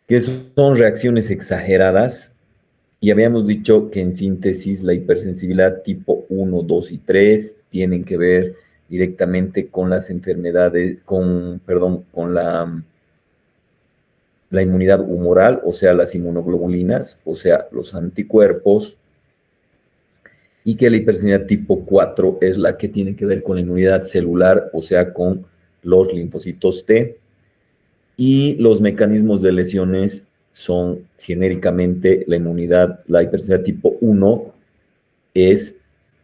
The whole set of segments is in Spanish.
que son reacciones exageradas. Y habíamos dicho que en síntesis la hipersensibilidad tipo 1, 2 y 3 tienen que ver directamente con las enfermedades, con la inmunidad humoral, o sea, las inmunoglobulinas, o sea, los anticuerpos, y que la hipersensibilidad tipo 4 es la que tiene que ver con la inmunidad celular, o sea, con los linfocitos T, y los mecanismos de lesiones son genéricamente la inmunidad, la hipersensibilidad tipo 1 es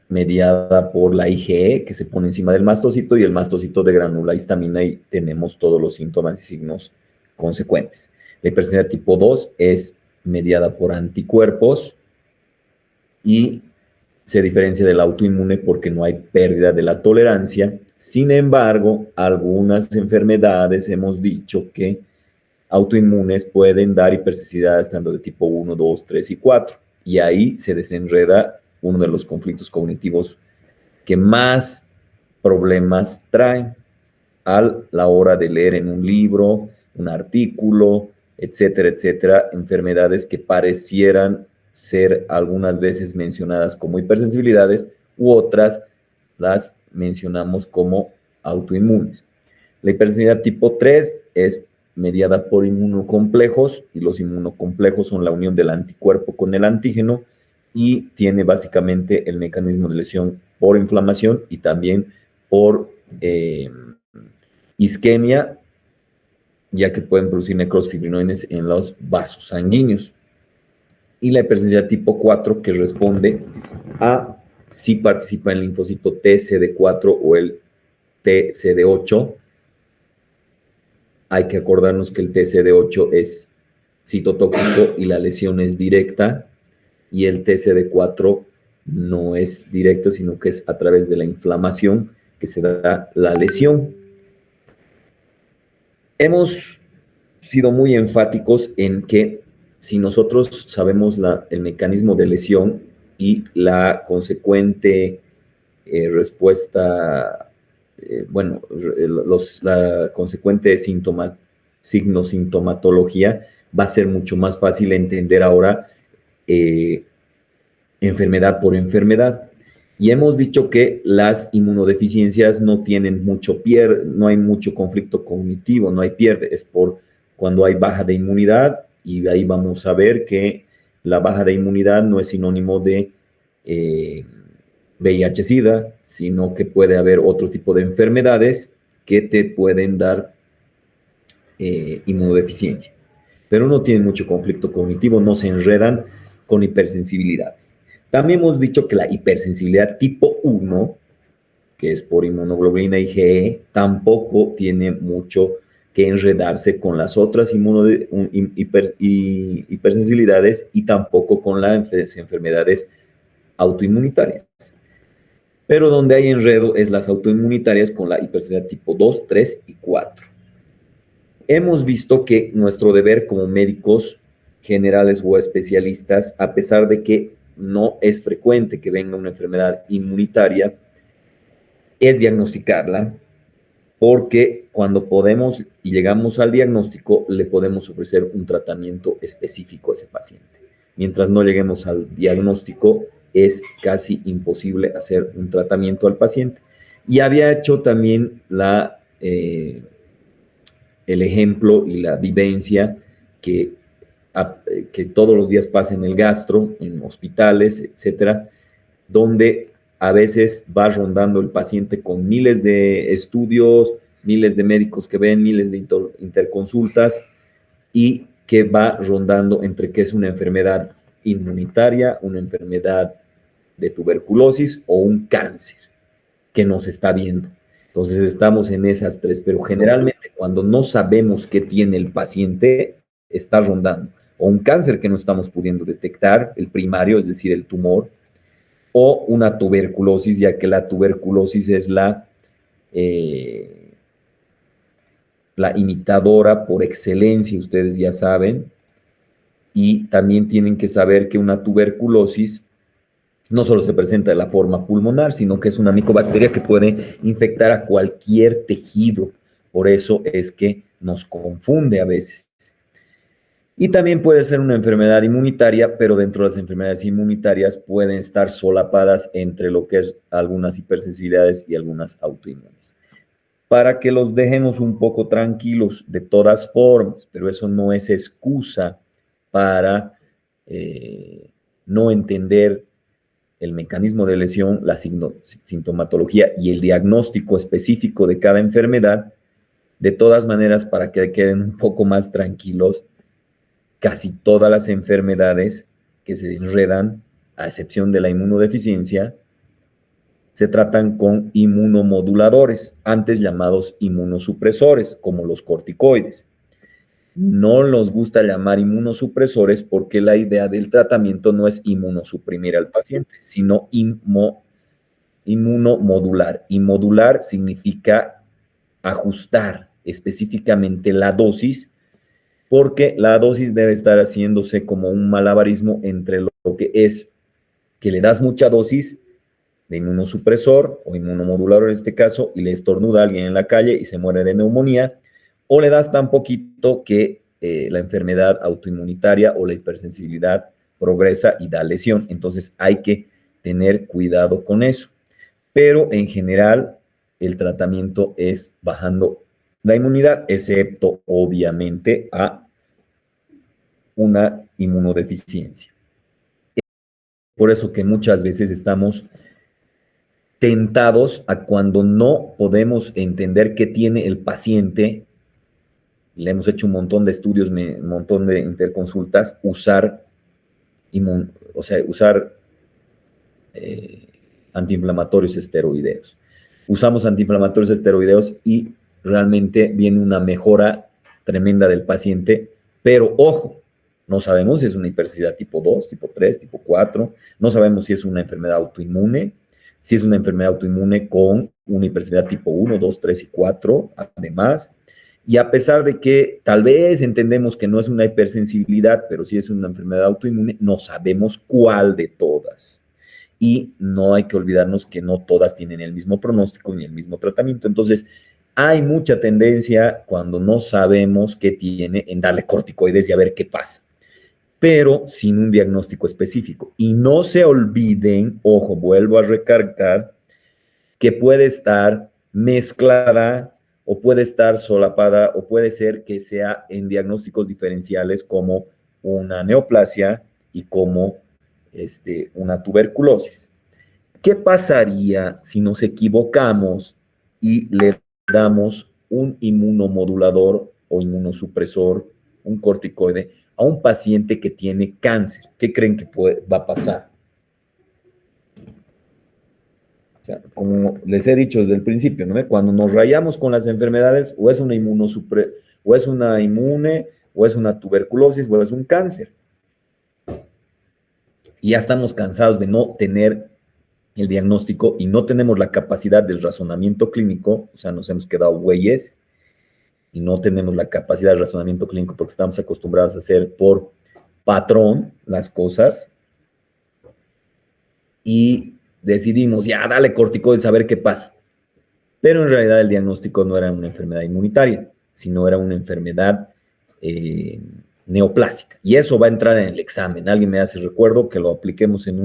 mediada por la IgE que se pone encima del mastocito y el mastocito degranula histamina y tenemos todos los síntomas y signos consecuentes. La hipersensibilidad tipo 2 es mediada por anticuerpos y se diferencia del autoinmune porque no hay pérdida de la tolerancia. Sin embargo, algunas enfermedades hemos dicho que autoinmunes pueden dar hipersensibilidades tanto de tipo 1, 2, 3 y 4. Y ahí se desenreda uno de los conflictos cognitivos que más problemas traen a la hora de leer en un libro, un artículo, etcétera, etcétera, enfermedades que parecieran ser algunas veces mencionadas como hipersensibilidades u otras las mencionamos como autoinmunes. La hipersensibilidad tipo 3 es mediada por inmunocomplejos y los inmunocomplejos son la unión del anticuerpo con el antígeno y tiene básicamente el mecanismo de lesión por inflamación y también por isquemia, ya que pueden producir necrosfibrinoides en los vasos sanguíneos. Y la hipersensibilidad tipo 4 que responde a si participa en el linfocito TCD4 o el TCD8. Hay que acordarnos que el TCD8 es citotóxico y la lesión es directa, y el TCD4 no es directo, sino que es a través de la inflamación que se da la lesión. Hemos sido muy enfáticos en que si nosotros sabemos el mecanismo de lesión y la consecuente respuesta, la consecuente signo-sintomatología, va a ser mucho más fácil entender ahora enfermedad por enfermedad. Y hemos dicho que las inmunodeficiencias no tienen no hay mucho conflicto cognitivo, no hay pierde, es por cuando hay baja de inmunidad, y ahí vamos a ver que la baja de inmunidad no es sinónimo de VIH-Sida, sino que puede haber otro tipo de enfermedades que te pueden dar inmunodeficiencia. Pero no tienen mucho conflicto cognitivo, no se enredan con hipersensibilidades. También hemos dicho que la hipersensibilidad tipo 1, que es por inmunoglobulina IgE, tampoco tiene mucho que enredarse con las otras hipersensibilidades y tampoco con las enfermedades autoinmunitarias. Pero donde hay enredo es las autoinmunitarias con la hipersensibilidad tipo 2, 3 y 4. Hemos visto que nuestro deber como médicos generales o especialistas, a pesar de que no es frecuente que venga una enfermedad inmunitaria, es diagnosticarla, porque cuando podemos y llegamos al diagnóstico, le podemos ofrecer un tratamiento específico a ese paciente. Mientras no lleguemos al diagnóstico, es casi imposible hacer un tratamiento al paciente. Y había hecho también el ejemplo y la vivencia que todos los días pasa en el gastro, en hospitales, etcétera, donde a veces va rondando el paciente con miles de estudios, miles de médicos que ven, miles de interconsultas, y que va rondando entre que es una enfermedad inmunitaria, una enfermedad de tuberculosis o un cáncer que nos está viendo. Entonces estamos en esas tres, pero generalmente cuando no sabemos qué tiene el paciente, está rondando o un cáncer que no estamos pudiendo detectar, el primario, es decir, el tumor, o una tuberculosis, ya que la tuberculosis es la imitadora por excelencia, ustedes ya saben, y también tienen que saber que una tuberculosis no solo se presenta de la forma pulmonar, sino que es una micobacteria que puede infectar a cualquier tejido. Por eso es que nos confunde a veces. Y también puede ser una enfermedad inmunitaria, pero dentro de las enfermedades inmunitarias pueden estar solapadas entre lo que es algunas hipersensibilidades y algunas autoinmunes. Para que los dejemos un poco tranquilos de todas formas, pero eso no es excusa para no entender el mecanismo de lesión, la sintomatología y el diagnóstico específico de cada enfermedad. De todas maneras, para que queden un poco más tranquilos, casi todas las enfermedades que se enredan, a excepción de la inmunodeficiencia, se tratan con inmunomoduladores, antes llamados inmunosupresores, como los corticoides. No nos gusta llamar inmunosupresores porque la idea del tratamiento no es inmunosuprimir al paciente, sino inmunomodular. Y modular significa ajustar específicamente la dosis, porque la dosis debe estar haciéndose como un malabarismo entre lo que es que le das mucha dosis de inmunosupresor o inmunomodulador en este caso y le estornuda a alguien en la calle y se muere de neumonía, o le das tan poquito que la enfermedad autoinmunitaria o la hipersensibilidad progresa y da lesión. Entonces hay que tener cuidado con eso. Pero en general el tratamiento es bajando la inmunidad, excepto obviamente a una inmunodeficiencia. Por eso que muchas veces estamos tentados a cuando no podemos entender qué tiene el paciente, le hemos hecho un montón de estudios, un montón de interconsultas, usar antiinflamatorios esteroideos. Usamos antiinflamatorios esteroideos y realmente viene una mejora tremenda del paciente, pero ojo, no sabemos si es una hipersensibilidad tipo 2, tipo 3, tipo 4, no sabemos si es una enfermedad autoinmune, si es una enfermedad autoinmune con una hipersensibilidad tipo 1, 2, 3 y 4, además. Y a pesar de que tal vez entendemos que no es una hipersensibilidad, pero sí es una enfermedad autoinmune, no sabemos cuál de todas. Y no hay que olvidarnos que no todas tienen el mismo pronóstico ni el mismo tratamiento. Entonces, hay mucha tendencia cuando no sabemos qué tiene en darle corticoides y a ver qué pasa, pero sin un diagnóstico específico. Y no se olviden, ojo, vuelvo a recargar, que puede estar mezclada o puede estar solapada o puede ser que sea en diagnósticos diferenciales como una neoplasia y como una tuberculosis. ¿Qué pasaría si nos equivocamos y le damos un inmunomodulador o inmunosupresor, un corticoide, a un paciente que tiene cáncer? ¿Qué creen que va a pasar? O sea, como les he dicho desde el principio, ¿no? Cuando nos rayamos con las enfermedades, o es una o es una inmune, o es una tuberculosis, o es un cáncer. Y ya estamos cansados de no tener el diagnóstico y no tenemos la capacidad del razonamiento clínico, o sea, nos hemos quedado güeyes y no tenemos la capacidad del razonamiento clínico porque estamos acostumbrados a hacer por patrón las cosas y decidimos, ya, dale corticoides a ver qué pasa. Pero en realidad el diagnóstico no era una enfermedad inmunitaria, sino era una enfermedad neoplásica. Y eso va a entrar en el examen. Alguien me hace recuerdo que lo apliquemos en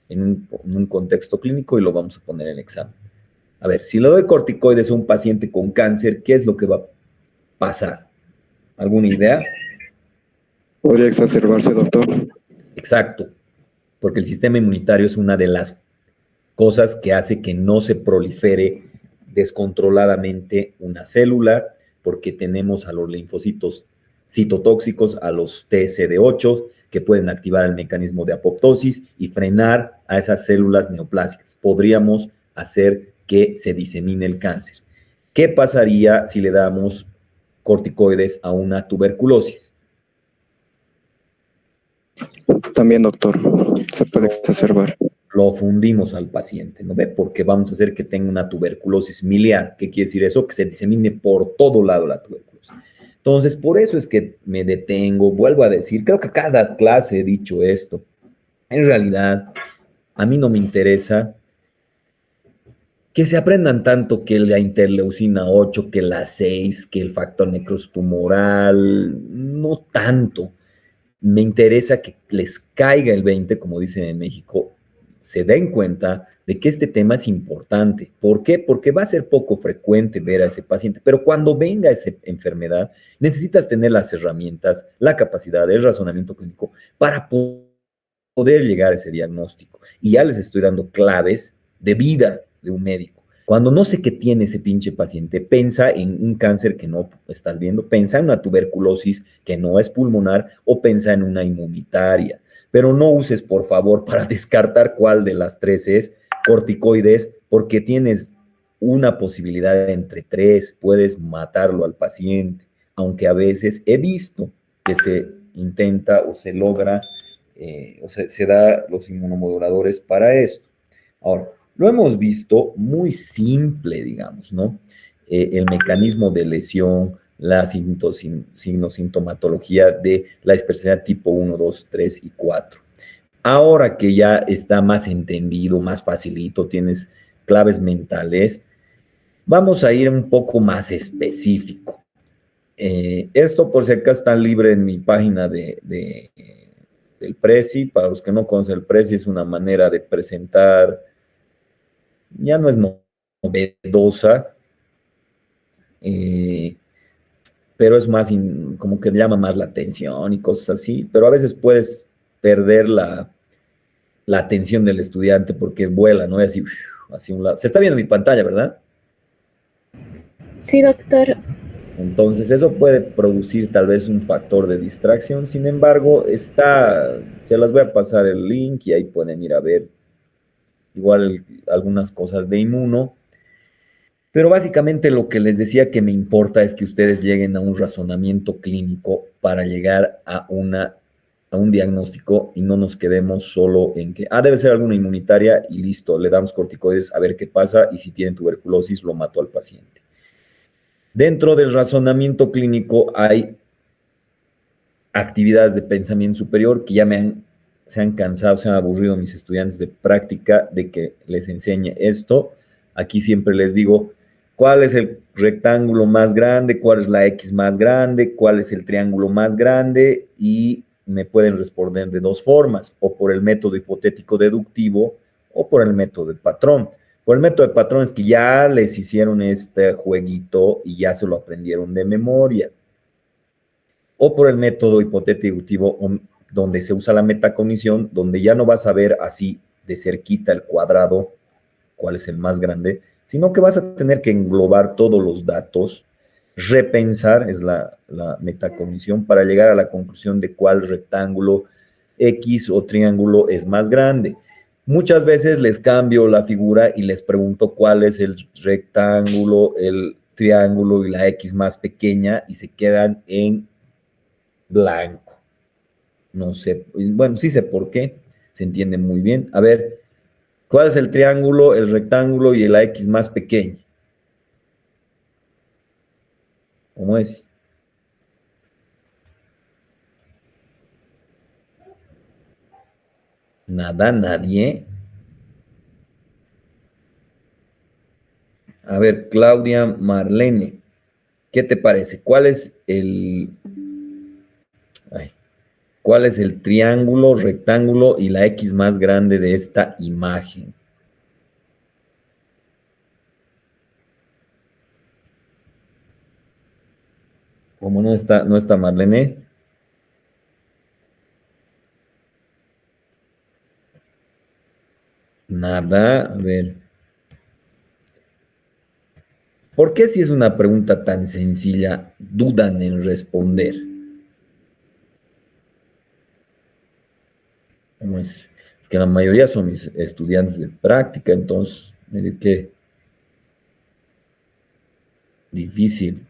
un contexto clínico y lo vamos a poner en el examen. A ver, si le doy corticoides a un paciente con cáncer, ¿qué es lo que va a pasar? ¿Alguna idea? Podría exacerbarse, doctor. Exacto, porque el sistema inmunitario es una de las cosas que hace que no se prolifere descontroladamente una célula, porque tenemos a los linfocitos citotóxicos, a los TSD8, que pueden activar el mecanismo de apoptosis y frenar a esas células neoplásicas. Podríamos hacer que se disemine el cáncer. ¿Qué pasaría si le damos corticoides a una tuberculosis? También, doctor, se puede exacerbar. Lo fundimos al paciente, ¿no ve? Porque vamos a hacer que tenga una tuberculosis miliar. ¿Qué quiere decir eso? Que se disemine por todo lado la tuberculosis. Entonces, por eso es que me detengo, vuelvo a decir, creo que cada clase he dicho esto. En realidad, a mí no me interesa que se aprendan tanto que la interleucina 8, que la 6, que el factor necrotumoral, no tanto. Me interesa que les caiga el 20, como dicen en México, se den cuenta de que este tema es importante. ¿Por qué? Porque va a ser poco frecuente ver a ese paciente, pero cuando venga esa enfermedad, necesitas tener las herramientas, la capacidad, el razonamiento clínico para poder llegar a ese diagnóstico. Y ya les estoy dando claves de vida de un médico. Cuando no sé qué tiene ese pinche paciente, pensa en un cáncer que no estás viendo, pensa en una tuberculosis que no es pulmonar o pensa en una inmunitaria. Pero no uses, por favor, para descartar cuál de las tres es corticoides, porque tienes una posibilidad entre tres, puedes matarlo al paciente, aunque a veces he visto que se intenta o se logra, o se da los inmunomoduladores para esto. Ahora, lo hemos visto muy simple, digamos, ¿no? El mecanismo de lesión, la sintomatología de la dispersidad tipo 1, 2, 3 y 4. Ahora que ya está más entendido, más facilito, tienes claves mentales, vamos a ir un poco más específico. Esto, por si acaso, está libre en mi página del Prezi. Para los que no conocen, el Prezi es una manera de presentar, ya no es novedosa, pero es más, como que llama más la atención y cosas así, pero a veces puedes perder la atención del estudiante porque vuela, ¿no? Y así, así un lado. Se está viendo mi pantalla, ¿verdad? Sí, doctor. Entonces, eso puede producir tal vez un factor de distracción. Sin embargo, se las voy a pasar el link y ahí pueden ir a ver igual algunas cosas de inmuno. Pero básicamente lo que les decía que me importa es que ustedes lleguen a un razonamiento clínico para llegar a un diagnóstico y no nos quedemos solo en que, debe ser alguna inmunitaria y listo, le damos corticoides a ver qué pasa y si tienen tuberculosis lo mato al paciente. Dentro del razonamiento clínico hay actividades de pensamiento superior que ya se han cansado, se han aburrido mis estudiantes de práctica de que les enseñe esto. Aquí siempre les digo, ¿cuál es el rectángulo más grande? ¿Cuál es la X más grande? ¿Cuál es el triángulo más grande? Y me pueden responder de dos formas, o por el método hipotético deductivo o por el método de patrón. Por el método de patrón es que ya les hicieron este jueguito y ya se lo aprendieron de memoria. O por el método hipotético deductivo, donde se usa la metacognición, donde ya no vas a ver así de cerquita el cuadrado, cuál es el más grande, sino que vas a tener que englobar todos los datos, repensar, es la metacognición, para llegar a la conclusión de cuál rectángulo X o triángulo es más grande. Muchas veces les cambio la figura y les pregunto cuál es el rectángulo, el triángulo y la X más pequeña y se quedan en blanco. No sé, bueno, sí sé por qué, se entiende muy bien. A ver, ¿cuál es el triángulo, el rectángulo y la X más pequeña? ¿Cómo es? Nada, nadie. A ver, Claudia Marlene, ¿qué te parece? ¿Cuál es el triángulo, rectángulo y la X más grande de esta imagen? ¿Cómo no está Marlene? Nada, a ver. ¿Por qué si es una pregunta tan sencilla dudan en responder? ¿Cómo es? Es que la mayoría son mis estudiantes de práctica, entonces, mire qué difícil.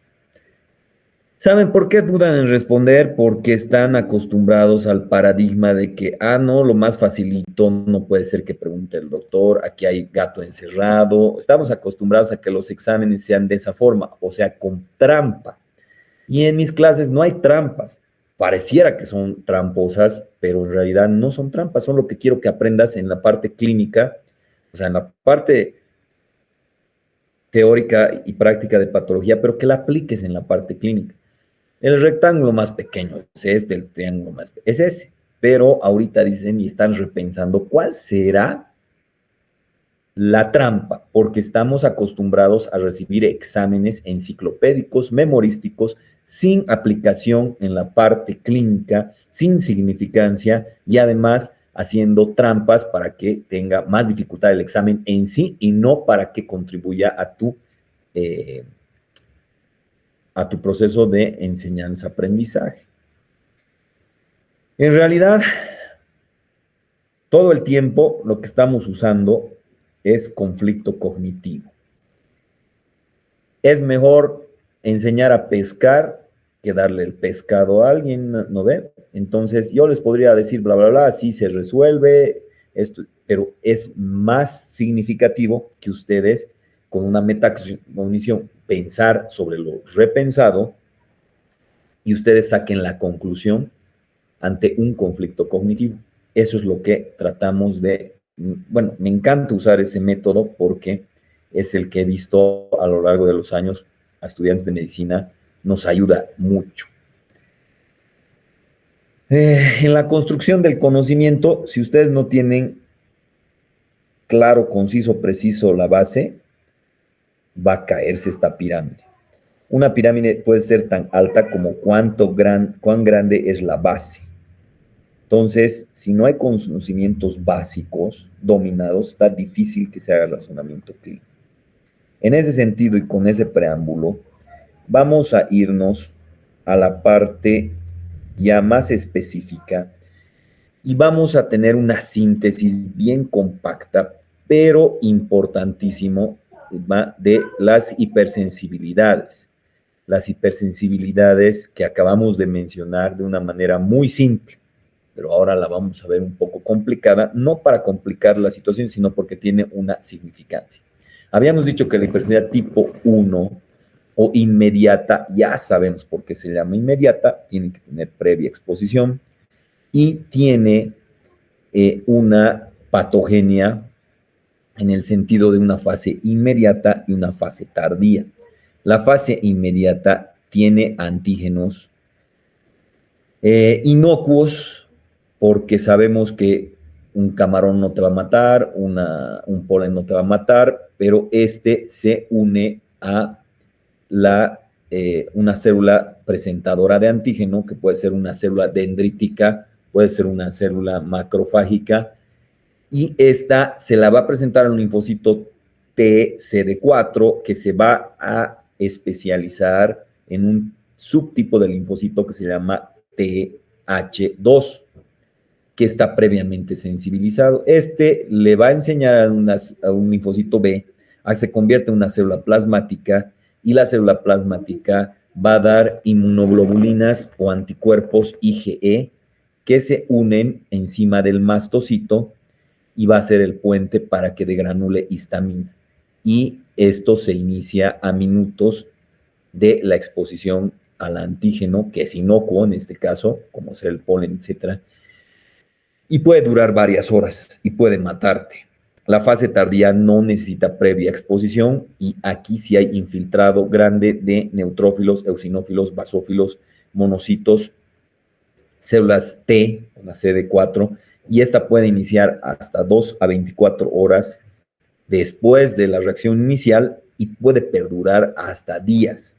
¿Saben por qué dudan en responder? Porque están acostumbrados al paradigma de que, no, lo más facilito no puede ser que pregunte el doctor, aquí hay gato encerrado. Estamos acostumbrados a que los exámenes sean de esa forma, o sea, con trampa. Y en mis clases no hay trampas. Pareciera que son tramposas, pero en realidad no son trampas, son lo que quiero que aprendas en la parte clínica, o sea, en la parte teórica y práctica de patología, pero que la apliques en la parte clínica. El rectángulo más pequeño es este, el triángulo más pequeño es ese, pero ahorita dicen y están repensando cuál será la trampa, porque estamos acostumbrados a recibir exámenes enciclopédicos, memorísticos, sin aplicación en la parte clínica, sin significancia y además haciendo trampas para que tenga más dificultad el examen en sí y no para que contribuya a tu proceso de enseñanza-aprendizaje. En realidad, todo el tiempo lo que estamos usando es conflicto cognitivo. Es mejor enseñar a pescar que darle el pescado a alguien, ¿no ve? Entonces, yo les podría decir, bla, bla, bla, así se resuelve esto, pero es más significativo que ustedes, con una metacognición, pensar sobre lo repensado y ustedes saquen la conclusión ante un conflicto cognitivo. Eso es lo que tratamos de, bueno, me encanta usar ese método porque es el que he visto a lo largo de los años a estudiantes de medicina, nos ayuda mucho. En la construcción del conocimiento, si ustedes no tienen claro, conciso, preciso la base, va a caerse esta pirámide. Una pirámide puede ser tan alta como cuán grande es la base. Entonces, si no hay conocimientos básicos dominados, está difícil que se haga razonamiento clínico. En ese sentido y con ese preámbulo, vamos a irnos a la parte ya más específica y vamos a tener una síntesis bien compacta, pero importantísimo, de las hipersensibilidades. Las hipersensibilidades que acabamos de mencionar de una manera muy simple, pero ahora la vamos a ver un poco complicada, no para complicar la situación, sino porque tiene una significancia. Habíamos dicho que la hipersensibilidad tipo 1 o inmediata, ya sabemos por qué se llama inmediata, tiene que tener previa exposición y tiene una patogenia en el sentido de una fase inmediata y una fase tardía. La fase inmediata tiene antígenos inocuos, porque sabemos que un camarón no te va a matar, un polen no te va a matar, pero este se une a una célula presentadora de antígeno, que puede ser una célula dendrítica, puede ser una célula macrofágica, y esta se la va a presentar a un linfocito T CD4 que se va a especializar en un subtipo de linfocito que se llama TH2, que está previamente sensibilizado. Este le va a enseñar a un linfocito B a que se convierta en una célula plasmática y la célula plasmática va a dar inmunoglobulinas o anticuerpos IgE que se unen encima del mastocito y va a ser el puente para que degranule histamina. Y esto se inicia a minutos de la exposición al antígeno, que es inocuo en este caso, como ser el polen, etc. Y puede durar varias horas y puede matarte. La fase tardía no necesita previa exposición y aquí sí hay infiltrado grande de neutrófilos, eosinófilos, basófilos, monocitos, células T, la CD4, y esta puede iniciar hasta 2 a 24 horas después de la reacción inicial y puede perdurar hasta días.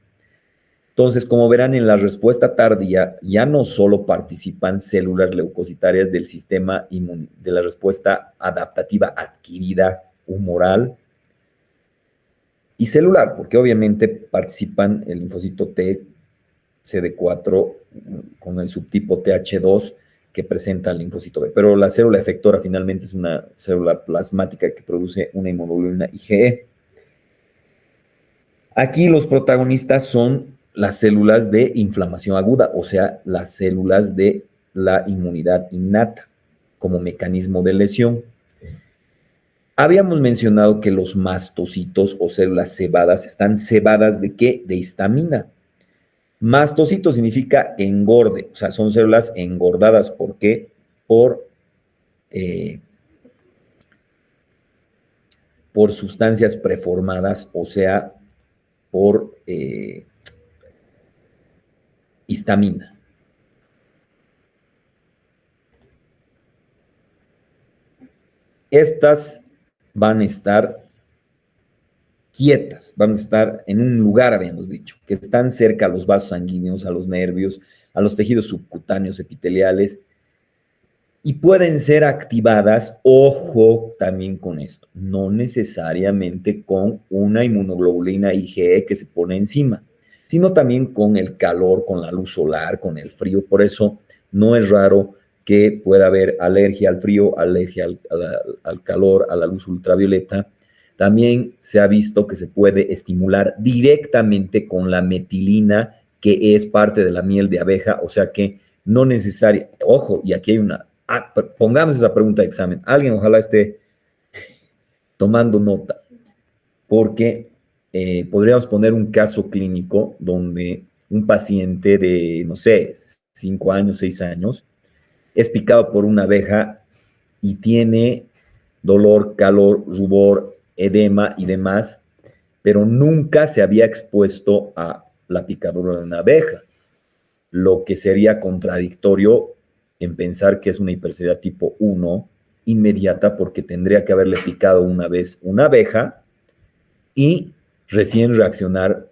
Entonces, como verán, en la respuesta tardía ya no solo participan células leucocitarias del sistema inmune, de la respuesta adaptativa adquirida humoral y celular, porque obviamente participan el linfocito T, CD4 con el subtipo TH2 que presenta el linfocito B. Pero la célula efectora finalmente es una célula plasmática que produce una inmunoglobulina IgE. Aquí los protagonistas son las células de inflamación aguda, o sea, las células de la inmunidad innata como mecanismo de lesión. Habíamos mencionado que los mastocitos o células cebadas están cebadas ¿de qué? De histamina. Mastocito significa engorde, o sea, son células engordadas. ¿Por qué? Por por sustancias preformadas, o sea, por histamina. Estas van a estar quietas, van a estar en un lugar, habíamos dicho, que están cerca a los vasos sanguíneos, a los nervios, a los tejidos subcutáneos epiteliales, y pueden ser activadas, ojo también con esto, no necesariamente con una inmunoglobulina IgE que se pone encima, sino también con el calor, con la luz solar, con el frío. Por eso no es raro que pueda haber alergia al frío, alergia al calor, a la luz ultravioleta. También se ha visto que se puede estimular directamente con la metilina, que es parte de la miel de abeja, o sea que no necesaria. Ojo, y aquí hay una... pongamos esa pregunta de examen. Alguien ojalá esté tomando nota, porque podríamos poner un caso clínico donde un paciente de, no sé, 5 años, 6 años, es picado por una abeja y tiene dolor, calor, rubor, edema y demás, pero nunca se había expuesto a la picadura de una abeja, lo que sería contradictorio en pensar que es una hipersensibilidad tipo 1 inmediata, porque tendría que haberle picado una vez una abeja y recién reaccionar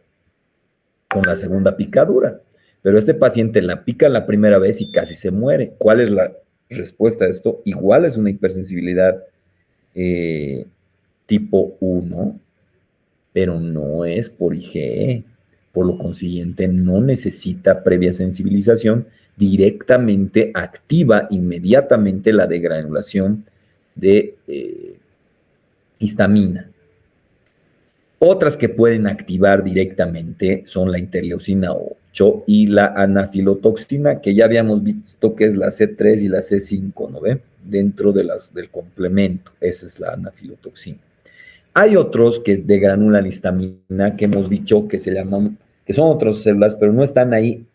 con la segunda picadura. Pero este paciente la pica la primera vez y casi se muere. ¿Cuál es la respuesta a esto? Igual es una hipersensibilidad tipo 1, pero no es por IgE. Por lo consiguiente, no necesita previa sensibilización, directamente activa inmediatamente la degranulación de histamina. Otras que pueden activar directamente son la interleucina 8 y la anafilotoxina, que ya habíamos visto que es la C3 y la C5, ¿no ve? Dentro de del complemento, esa es la anafilotoxina. Hay otros que degranulan histamina, que hemos dicho que se llaman, que son otras células, pero no están ahí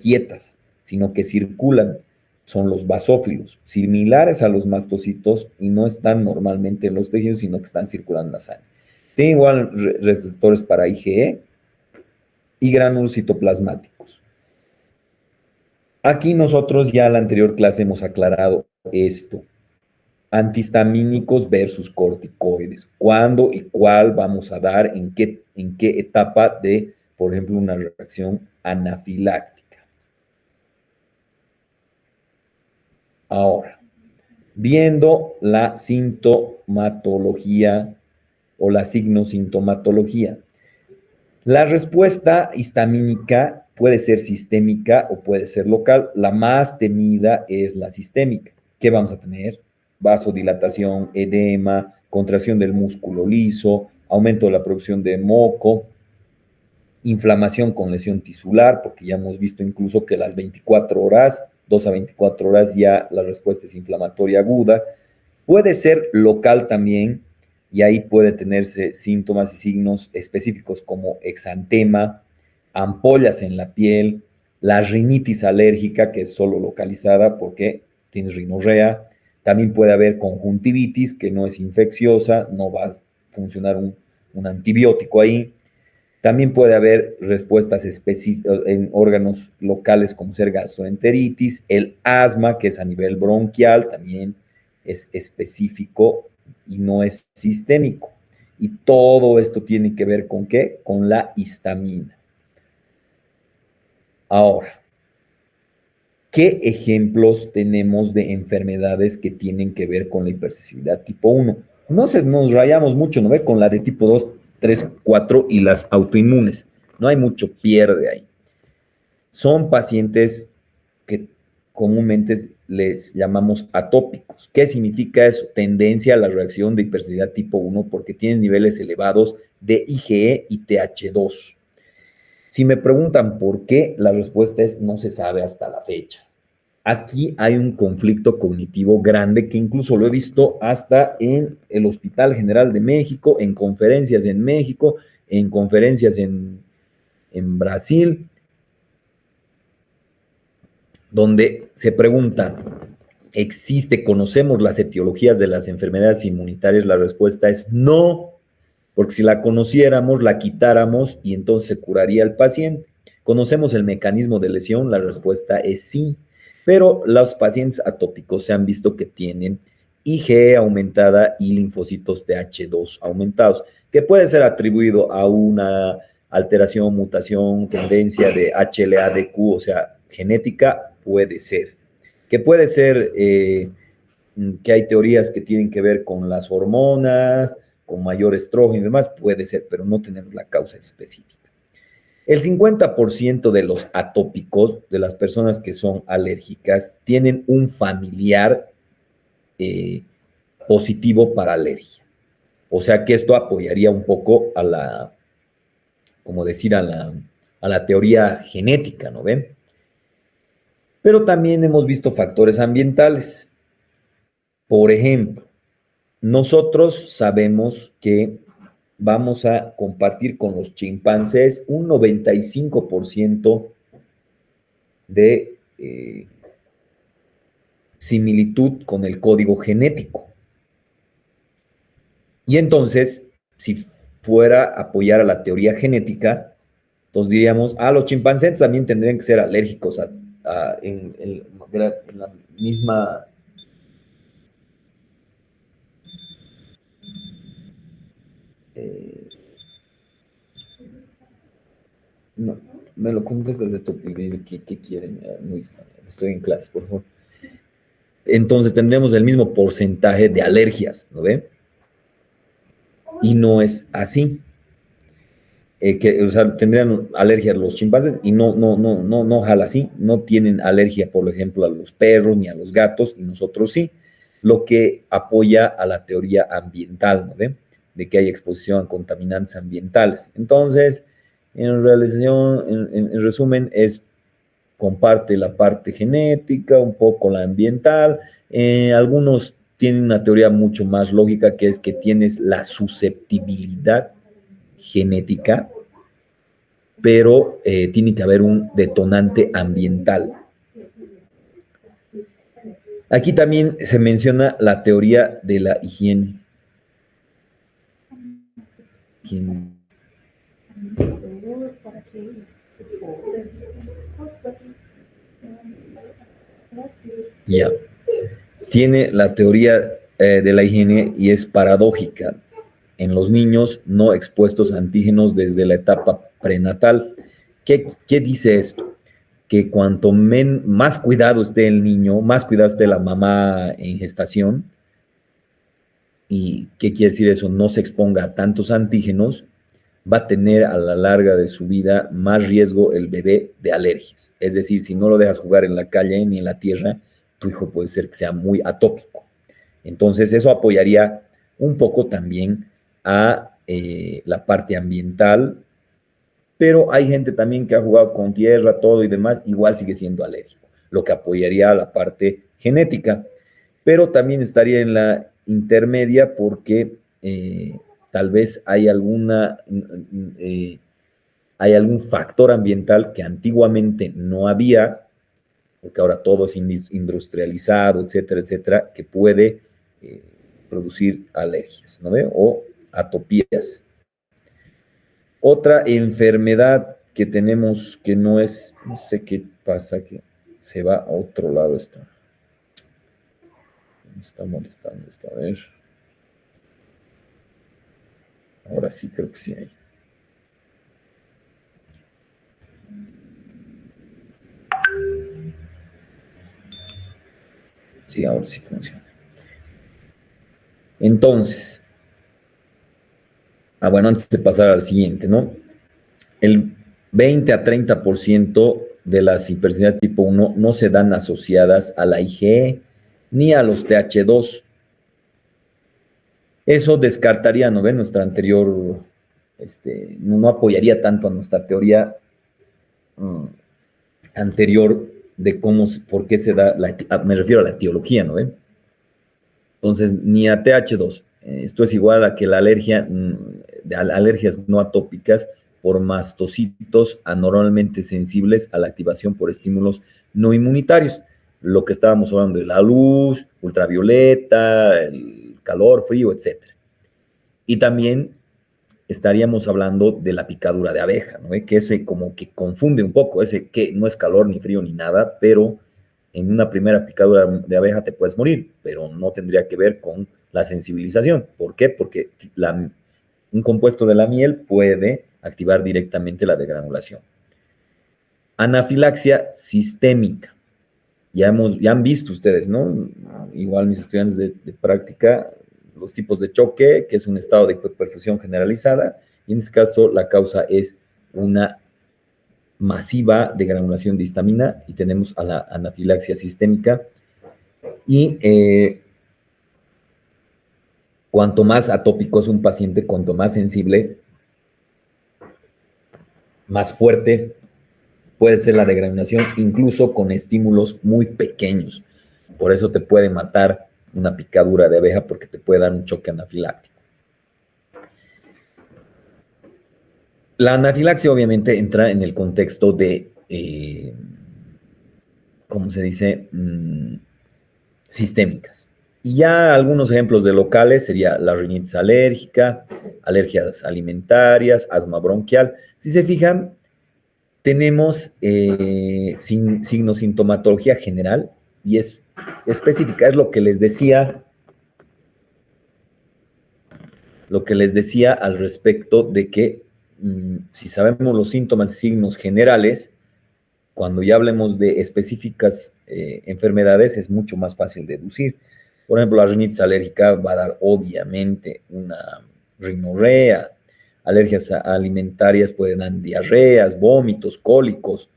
quietas, sino que circulan. Son los basófilos, similares a los mastocitos y no están normalmente en los tejidos, sino que están circulando en la sangre. Tienen igual receptores para IgE y gránulos citoplasmáticos. Aquí nosotros ya en la anterior clase hemos aclarado esto. Antihistamínicos versus corticoides. ¿Cuándo y cuál vamos a dar? ¿En qué etapa de, por ejemplo, una reacción anafiláctica? Ahora, viendo la sintomatología o la signosintomatología. La respuesta histamínica puede ser sistémica o puede ser local. La más temida es la sistémica. ¿Qué vamos a tener? Vasodilatación, edema, contracción del músculo liso, aumento de la producción de moco, inflamación con lesión tisular, porque ya hemos visto incluso que las 24 horas, 2 a 24 horas ya la respuesta es inflamatoria aguda. Puede ser local también, y ahí puede tenerse síntomas y signos específicos como exantema, ampollas en la piel, la rinitis alérgica, que es solo localizada porque tienes rinorrea. También puede haber conjuntivitis, que no es infecciosa, no va a funcionar un antibiótico ahí. También puede haber respuestas específicas en órganos locales como ser gastroenteritis, el asma, que es a nivel bronquial, también es específico y no es sistémico. Y todo esto tiene que ver ¿con qué? Con la histamina. Ahora, ¿qué ejemplos tenemos de enfermedades que tienen que ver con la hipersensibilidad tipo 1? No nos rayamos mucho, ¿no ve? Con la de tipo 2, 3, 4 y las autoinmunes. No hay mucho pierde ahí. Son pacientes que comúnmente les llamamos atópicos. ¿Qué significa eso? Tendencia a la reacción de hipersensibilidad tipo 1 porque tienes niveles elevados de IgE y TH2. Si me preguntan por qué, la respuesta es no se sabe hasta la fecha. Aquí hay un conflicto cognitivo grande que incluso lo he visto hasta en el Hospital General de México, en conferencias en México, en conferencias en Brasil, donde se pregunta, ¿conocemos las etiologías de las enfermedades inmunitarias? La respuesta es no, porque si la conociéramos, la quitáramos y entonces se curaría el paciente. ¿Conocemos el mecanismo de lesión? La respuesta es sí, pero los pacientes atópicos se han visto que tienen IgE aumentada y linfocitos TH2 aumentados, que puede ser atribuido a una alteración, mutación, tendencia de HLA-DQ, o sea, genética, puede ser. Que puede ser que hay teorías que tienen que ver con las hormonas, con mayor estrógeno y demás, puede ser, pero no tenemos la causa específica. El 50% de los atópicos, de las personas que son alérgicas, tienen un familiar positivo para alergia. O sea que esto apoyaría un poco a la, como decir, a la teoría genética, ¿no ven? Pero también hemos visto factores ambientales. Por ejemplo, nosotros sabemos que vamos a compartir con los chimpancés un 95% de similitud con el código genético. Y entonces, si fuera a apoyar a la teoría genética, entonces diríamos, los chimpancés también tendrían que ser alérgicos en la misma... No, me lo contestas esto, ¿qué quieren? Luis, estoy en clase, por favor. Entonces tendremos el mismo porcentaje de alergias, ¿no ve? Y no es así. O sea, tendrían alergia a los chimpancés y no jala así. No tienen alergia, por ejemplo, a los perros ni a los gatos y nosotros sí. Lo que apoya a la teoría ambiental, ¿no ve? De que hay exposición a contaminantes ambientales. Entonces, en resumen, comparte la parte genética, un poco la ambiental. Algunos tienen una teoría mucho más lógica, que es que tienes la susceptibilidad genética, pero tiene que haber un detonante ambiental. Aquí también se menciona la teoría de la higiene. Ya. Tiene la teoría de la higiene y es paradójica en los niños no expuestos a antígenos desde la etapa prenatal. ¿Qué dice esto? Que cuanto más cuidado esté el niño, más cuidado esté la mamá en gestación. ¿Y qué quiere decir eso? No se exponga a tantos antígenos, va a tener a la larga de su vida más riesgo el bebé de alergias. Es decir, si no lo dejas jugar en la calle ni en la tierra, tu hijo puede ser que sea muy atópico. Entonces, eso apoyaría un poco también a la parte ambiental, pero hay gente también que ha jugado con tierra, todo y demás, igual sigue siendo alérgico, lo que apoyaría a la parte genética, pero también estaría en la intermedia porque tal vez hay algún factor ambiental que antiguamente no había, porque ahora todo es industrializado, etcétera, etcétera, que puede producir alergias, ¿no ve? O atopías. Otra enfermedad que tenemos que no sé qué pasa, que se va a otro lado esto. Me está molestando esto, a ver. Ahora sí creo que sí hay. Sí, ahora sí funciona. Entonces, bueno, antes de pasar al siguiente, ¿no? El 20 a 30% de las hipersensibilidades tipo 1 no se dan asociadas a la IgE ni a los TH2. Eso descartaría, ¿no ven? Nuestra anterior, no apoyaría tanto a nuestra teoría anterior de por qué se da, me refiero a la etiología, ¿no ven? Entonces, ni a TH2. Esto es igual a que la alergia, de alergias no atópicas por mastocitos anormalmente sensibles a la activación por estímulos no inmunitarios. Lo que estábamos hablando de la luz, ultravioleta, el calor, frío, etc. Y también estaríamos hablando de la picadura de abeja, ¿no? Que ese como que confunde un poco, ese que no es calor ni frío ni nada, pero en una primera picadura de abeja te puedes morir, pero no tendría que ver con la sensibilización. ¿Por qué? Porque un compuesto de la miel puede activar directamente la degranulación. Anafilaxia sistémica. Ya han visto ustedes, ¿no? Igual mis estudiantes de práctica, los tipos de choque, que es un estado de hiperperfusión generalizada, y en este caso la causa es una masiva degranulación de histamina, y tenemos a la anafilaxia sistémica. Y cuanto más atópico es un paciente, cuanto más sensible, más fuerte puede ser la degranulación, incluso con estímulos muy pequeños. Por eso te puede matar una picadura de abeja, porque te puede dar un choque anafiláctico. La anafilaxia obviamente entra en el contexto de, ¿cómo se dice? Sistémicas. Y ya algunos ejemplos de locales sería la rinitis alérgica, alergias alimentarias, asma bronquial. Si se fijan, tenemos sintomatología general y es específica. Es lo que les decía al respecto de que si sabemos los síntomas y signos generales, cuando ya hablemos de específicas enfermedades, es mucho más fácil deducir. Por ejemplo, la rinitis alérgica va a dar obviamente una rinorrea. Alergias alimentarias pueden dar diarreas, vómitos, cólicos.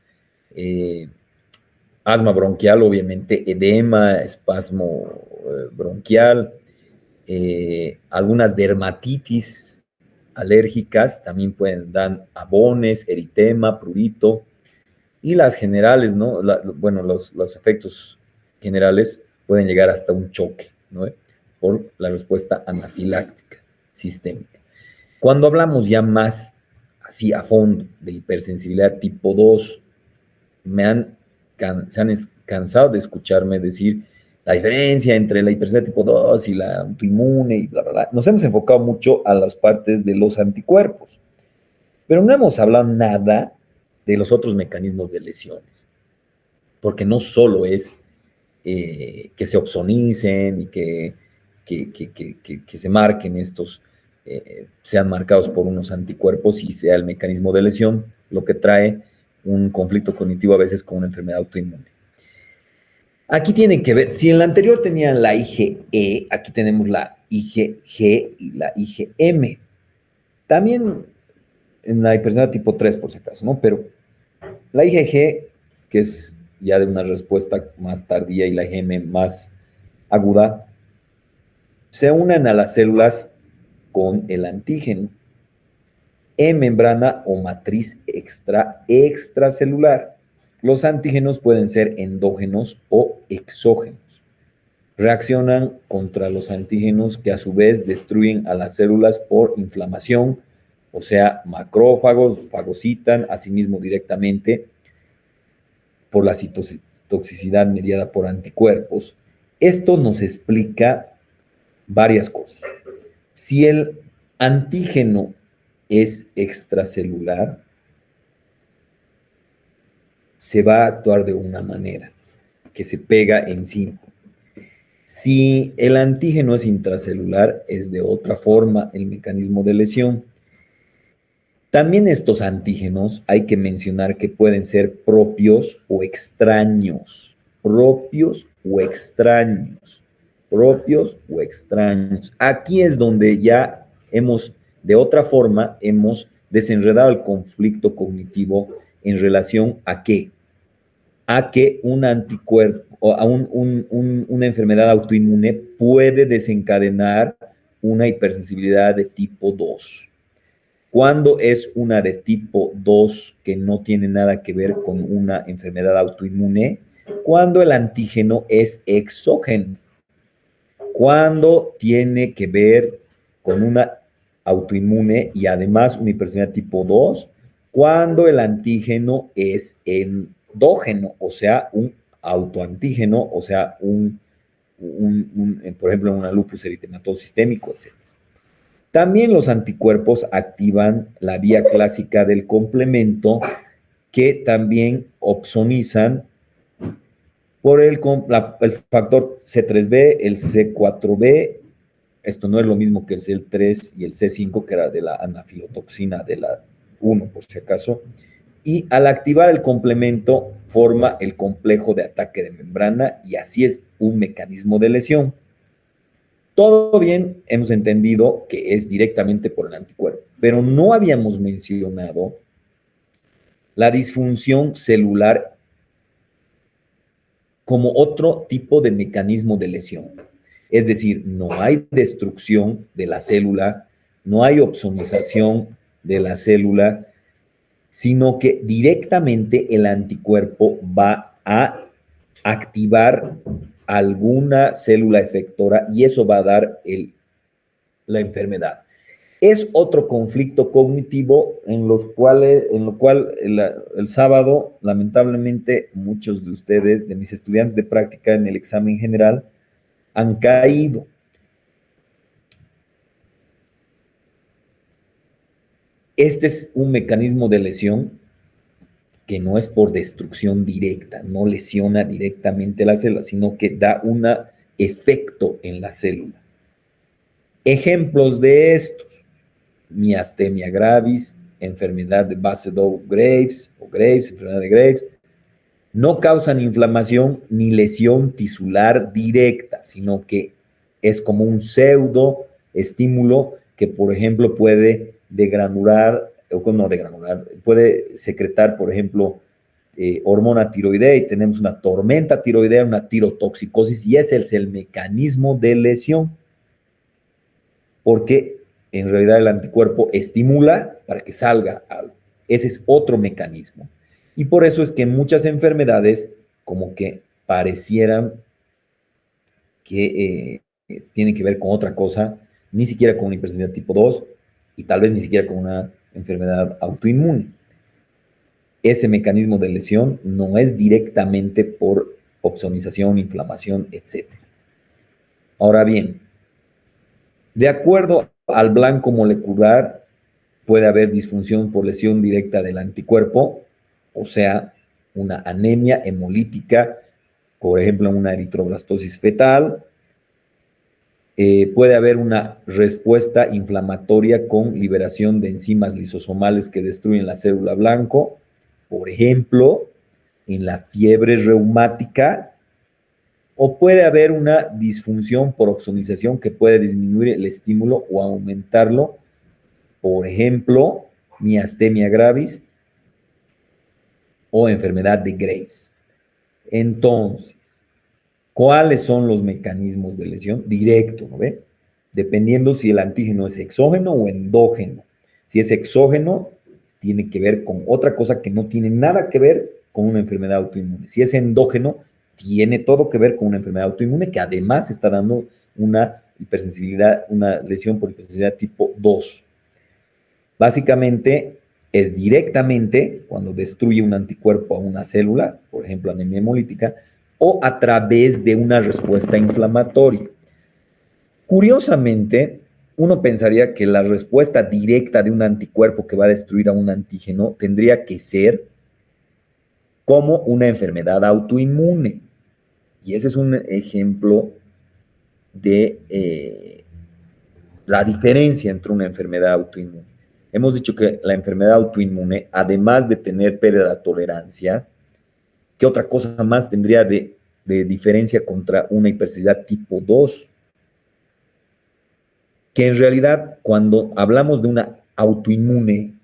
Asma bronquial, obviamente, edema, espasmo bronquial. Algunas dermatitis alérgicas también pueden dar abones, eritema, prurito. Y las generales, ¿no? Bueno, los efectos generales pueden llegar hasta un choque, ¿no? Por la respuesta anafiláctica sistémica. Cuando hablamos ya más así a fondo de hipersensibilidad tipo 2, se han cansado de escucharme decir la diferencia entre la hipersensibilidad tipo 2 y la autoinmune y bla, bla, bla. Nos hemos enfocado mucho a las partes de los anticuerpos, pero no hemos hablado nada de los otros mecanismos de lesiones, porque no solo es que se opsonicen y que se marquen estos, sean marcados por unos anticuerpos y sea el mecanismo de lesión lo que trae un conflicto cognitivo a veces con una enfermedad autoinmune. Aquí tienen que ver, si en la anterior tenían la IgE, aquí tenemos la IgG y la IgM. También en la hipersensibilidad tipo 3, por si acaso, ¿no? Pero la IgG, que es ya de una respuesta más tardía, y la IgM más aguda, se unen a las células con el antígeno en membrana o matriz extracelular. Los antígenos pueden ser endógenos o exógenos. Reaccionan contra los antígenos, que a su vez destruyen a las células por inflamación, o sea, macrófagos fagocitan a sí mismo directamente por la citotoxicidad mediada por anticuerpos. Esto nos explica varias cosas. Si el antígeno es extracelular, se va a actuar de una manera que se pega encima. Si el antígeno es intracelular, es de otra forma el mecanismo de lesión. También estos antígenos hay que mencionar que pueden ser propios o extraños. Propios o extraños. Propios o extraños. Aquí es donde ya de otra forma, hemos desenredado el conflicto cognitivo en relación a qué. A que un anticuerpo o a una enfermedad autoinmune puede desencadenar una hipersensibilidad de tipo 2. ¿Cuándo es una de tipo 2 que no tiene nada que ver con una enfermedad autoinmune? Cuando el antígeno es exógeno. Cuando tiene que ver con una autoinmune y además una hipersensibilidad tipo 2, cuando el antígeno es endógeno, o sea, un autoantígeno, o sea, por ejemplo, una lupus eritematoso sistémico, etc. También los anticuerpos activan la vía clásica del complemento, que también opsonizan por el factor C3b, el C4b. Esto no es lo mismo que el C3 y el C5, que era de la anafilotoxina de la 1, por si acaso. Y al activar el complemento, forma el complejo de ataque de membrana, y así es un mecanismo de lesión. Todo bien, hemos entendido que es directamente por el anticuerpo, pero no habíamos mencionado la disfunción celular como otro tipo de mecanismo de lesión. Es decir, no hay destrucción de la célula, no hay opsonización de la célula, sino que directamente el anticuerpo va a activar alguna célula efectora y eso va a dar la enfermedad. Es otro conflicto cognitivo en lo cual el sábado, lamentablemente, muchos de ustedes, de mis estudiantes de práctica en el examen general, han caído. Este es un mecanismo de lesión que no es por destrucción directa, no lesiona directamente la célula, sino que da un efecto en la célula. Ejemplos de estos: miastemia gravis, enfermedad de Basedow-Graves o Graves, enfermedad de Graves, no causan inflamación ni lesión tisular directa, sino que es como un pseudo estímulo que, por ejemplo, puede degranular, o no degranular, puede secretar, por ejemplo, hormona tiroidea, y tenemos una tormenta tiroidea, una tirotoxicosis, y ese es el mecanismo de lesión, porque en realidad el anticuerpo estimula para que salga algo. Ese es otro mecanismo. Y por eso es que muchas enfermedades como que parecieran que tienen que ver con otra cosa, ni siquiera con una hipersensibilidad tipo 2 y tal vez ni siquiera con una enfermedad autoinmune. Ese mecanismo de lesión no es directamente por opsonización, inflamación, etc. Ahora bien, de acuerdo al blanco molecular, puede haber disfunción por lesión directa del anticuerpo, o sea, una anemia hemolítica, por ejemplo, una eritroblastosis fetal. Puede haber una respuesta inflamatoria con liberación de enzimas lisosomales que destruyen la célula blanco, por ejemplo, en la fiebre reumática. O puede haber una disfunción por opsonización que puede disminuir el estímulo o aumentarlo, por ejemplo, miastemia gravis o enfermedad de Graves. Entonces, ¿cuáles son los mecanismos de lesión? Directo, ¿no ve? Dependiendo si el antígeno es exógeno o endógeno. Si es exógeno, tiene que ver con otra cosa que no tiene nada que ver con una enfermedad autoinmune. Si es endógeno, tiene todo que ver con una enfermedad autoinmune que además está dando una hipersensibilidad, una lesión por hipersensibilidad tipo 2. Básicamente es directamente cuando destruye un anticuerpo a una célula, por ejemplo, anemia hemolítica, o a través de una respuesta inflamatoria. Curiosamente, uno pensaría que la respuesta directa de un anticuerpo que va a destruir a un antígeno tendría que ser como una enfermedad autoinmune. Y ese es un ejemplo de la diferencia entre una enfermedad autoinmune. Hemos dicho que la enfermedad autoinmune, además de tener pérdida de tolerancia, ¿qué otra cosa más tendría de diferencia contra una hipersensibilidad tipo 2? Que en realidad, cuando hablamos de una autoinmune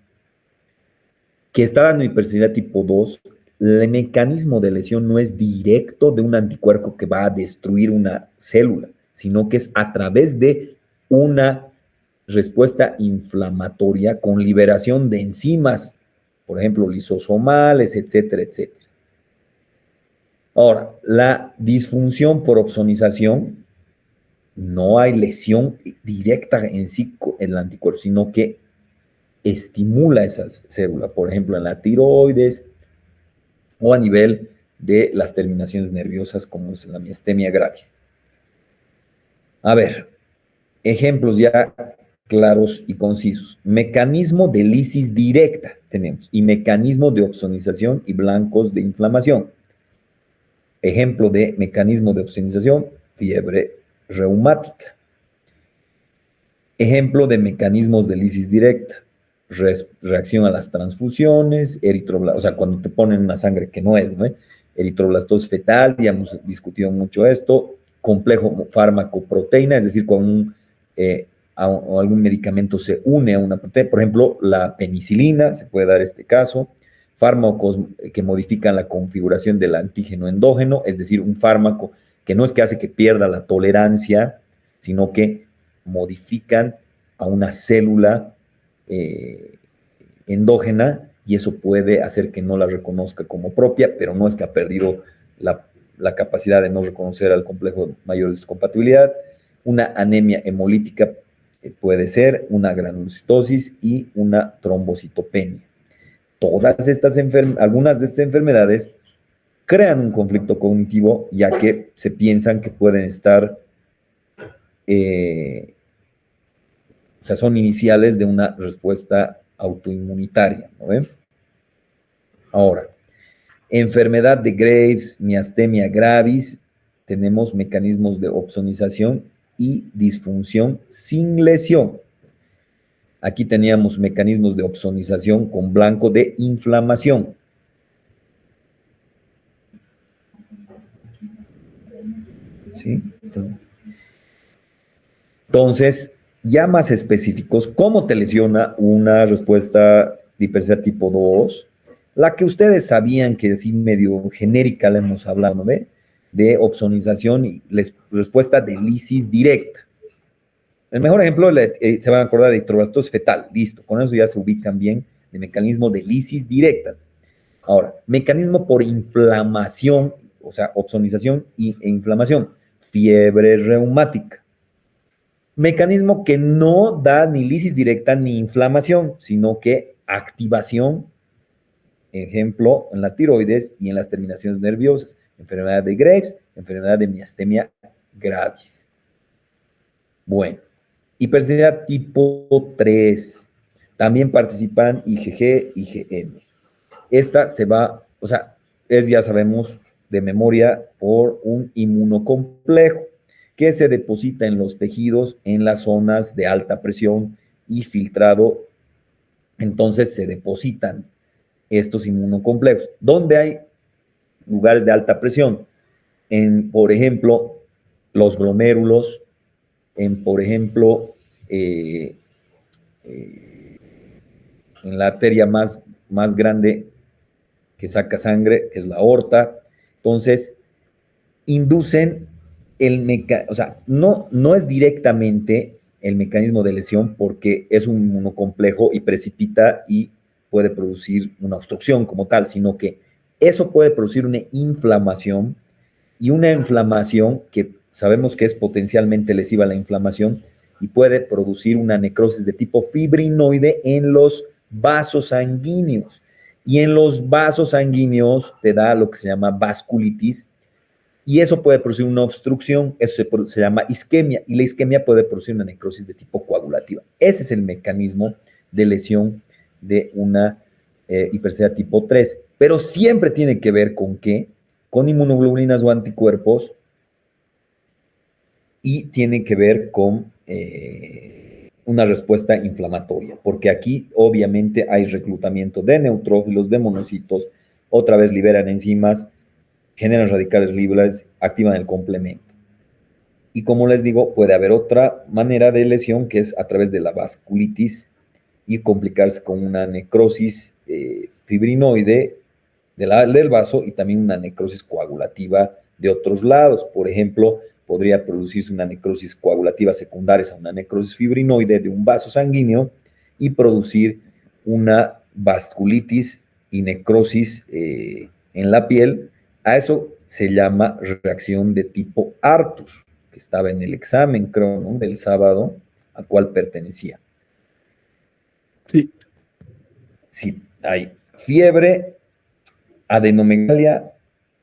que está dando hipersensibilidad tipo 2, el mecanismo de lesión no es directo de un anticuerpo que va a destruir una célula, sino que es a través de una respuesta inflamatoria con liberación de enzimas, por ejemplo, lisosomales, etcétera, etcétera. Ahora, la disfunción por opsonización, no hay lesión directa en sí en el anticuerpo, sino que estimula esas células, por ejemplo, en la tiroides o a nivel de las terminaciones nerviosas, como es la miastemia gravis. A ver, ejemplos ya claros y concisos. Mecanismo de lisis directa tenemos y mecanismo de opsonización y blancos de inflamación. Ejemplo de mecanismo de opsonización, fiebre reumática. Ejemplo de mecanismos de lisis directa, reacción a las transfusiones, eritroblastosis, o sea, cuando te ponen una sangre que no es, ¿no? Eritroblastosis fetal, ya hemos discutido mucho esto, complejo fármaco-proteína, es decir, cuando algún medicamento se une a una proteína, por ejemplo, la penicilina, se puede dar este caso, fármacos que modifican la configuración del antígeno endógeno, es decir, un fármaco que no es que hace que pierda la tolerancia, sino que modifican a una célula endógena y eso puede hacer que no la reconozca como propia, pero no es que ha perdido la capacidad de no reconocer al complejo mayor de descompatibilidad. Una anemia hemolítica puede ser, una granulocitosis y una trombocitopenia. Todas estas algunas de estas enfermedades crean un conflicto cognitivo, ya que se piensan que pueden estar, o sea, son iniciales de una respuesta autoinmunitaria, ¿no ven? Ahora, enfermedad de Graves, miastenia gravis, tenemos mecanismos de opsonización y disfunción sin lesión. Aquí teníamos mecanismos de opsonización con blanco de inflamación. ¿Sí? Entonces, ya más específicos, ¿cómo te lesiona una respuesta de hipersensibilidad tipo 2? La que ustedes sabían que así medio genérica la hemos hablado, ¿no ve? De opsonización y respuesta de lisis directa. El mejor ejemplo, se van a acordar de eritroblastosis fetal, listo, con eso ya se ubican bien de mecanismo de lisis directa. Ahora, mecanismo por inflamación, o sea, opsonización e inflamación, fiebre reumática. Mecanismo que no da ni lisis directa ni inflamación, sino que activación, ejemplo, en la tiroides y en las terminaciones nerviosas, enfermedad de Graves, enfermedad de miastenia gravis. Bueno, hipersensibilidad tipo 3, también participan IgG, IgM. Esta se va, o sea, ya sabemos de memoria, por un inmunocomplejo que se deposita en los tejidos en las zonas de alta presión y filtrado. Entonces se depositan estos inmunocomplejos. ¿Dónde hay lugares de alta presión? Por ejemplo, los glomérulos, por ejemplo, en la arteria más grande que saca sangre, que es la aorta. Entonces, inducen o sea, no es directamente el mecanismo de lesión porque es un inmunocomplejo y precipita y puede producir una obstrucción como tal, sino que eso puede producir una inflamación y una inflamación que sabemos que es potencialmente lesiva la inflamación y puede producir una necrosis de tipo fibrinoide en los vasos sanguíneos. Y en los vasos sanguíneos te da lo que se llama vasculitis, y eso puede producir una obstrucción, eso se llama isquemia, y la isquemia puede producir una necrosis de tipo coagulativa. Ese es el mecanismo de lesión de una hipersensibilidad tipo 3, pero siempre tiene que ver con qué, con inmunoglobulinas o anticuerpos, y tiene que ver con una respuesta inflamatoria, porque aquí obviamente hay reclutamiento de neutrófilos, de monocitos, otra vez liberan enzimas, generan radicales libres, activan el complemento. Y como les digo, puede haber otra manera de lesión que es a través de la vasculitis y complicarse con una necrosis fibrinoide del vaso y también una necrosis coagulativa de otros lados. Por ejemplo, podría producirse una necrosis coagulativa secundaria a una necrosis fibrinoide de un vaso sanguíneo y producir una vasculitis y necrosis en la piel. A eso se llama reacción de tipo Artus, que estaba en el examen, creo, ¿no?, del sábado, al cual pertenecía. Sí. Sí, hay fiebre, adenomegalia,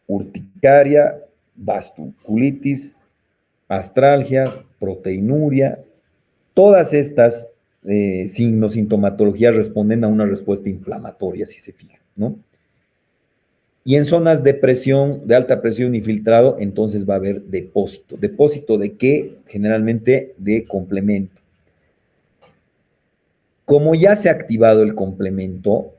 urticaria, vasculitis, astralgias, proteinuria. Todas estas signos, sintomatología responden a una respuesta inflamatoria, si se fijan, ¿no? Y en zonas de presión, de alta presión y filtrado, entonces va a haber depósito. ¿Depósito de qué? Generalmente de complemento. Como ya se ha activado el complemento,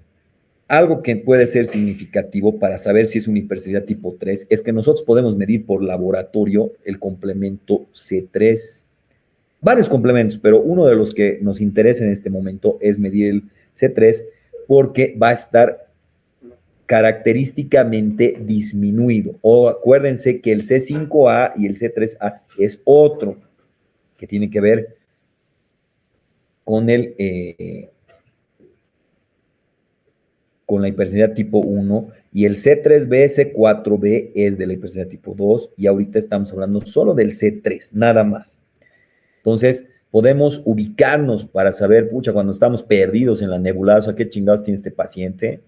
algo que puede ser significativo para saber si es una hipersensibilidad tipo 3 es que nosotros podemos medir por laboratorio el complemento C3. Varios complementos, pero uno de los que nos interesa en este momento es medir el C3 porque va a estar característicamente disminuido. O acuérdense que el C5A y el C3A es otro que tiene que ver con con la hipersensibilidad tipo 1 y el C3B, C4B es de la hipersensibilidad tipo 2 y ahorita estamos hablando solo del C3, nada más. Entonces, podemos ubicarnos para saber, pucha, cuando estamos perdidos en la nebulosa, qué chingados tiene este paciente,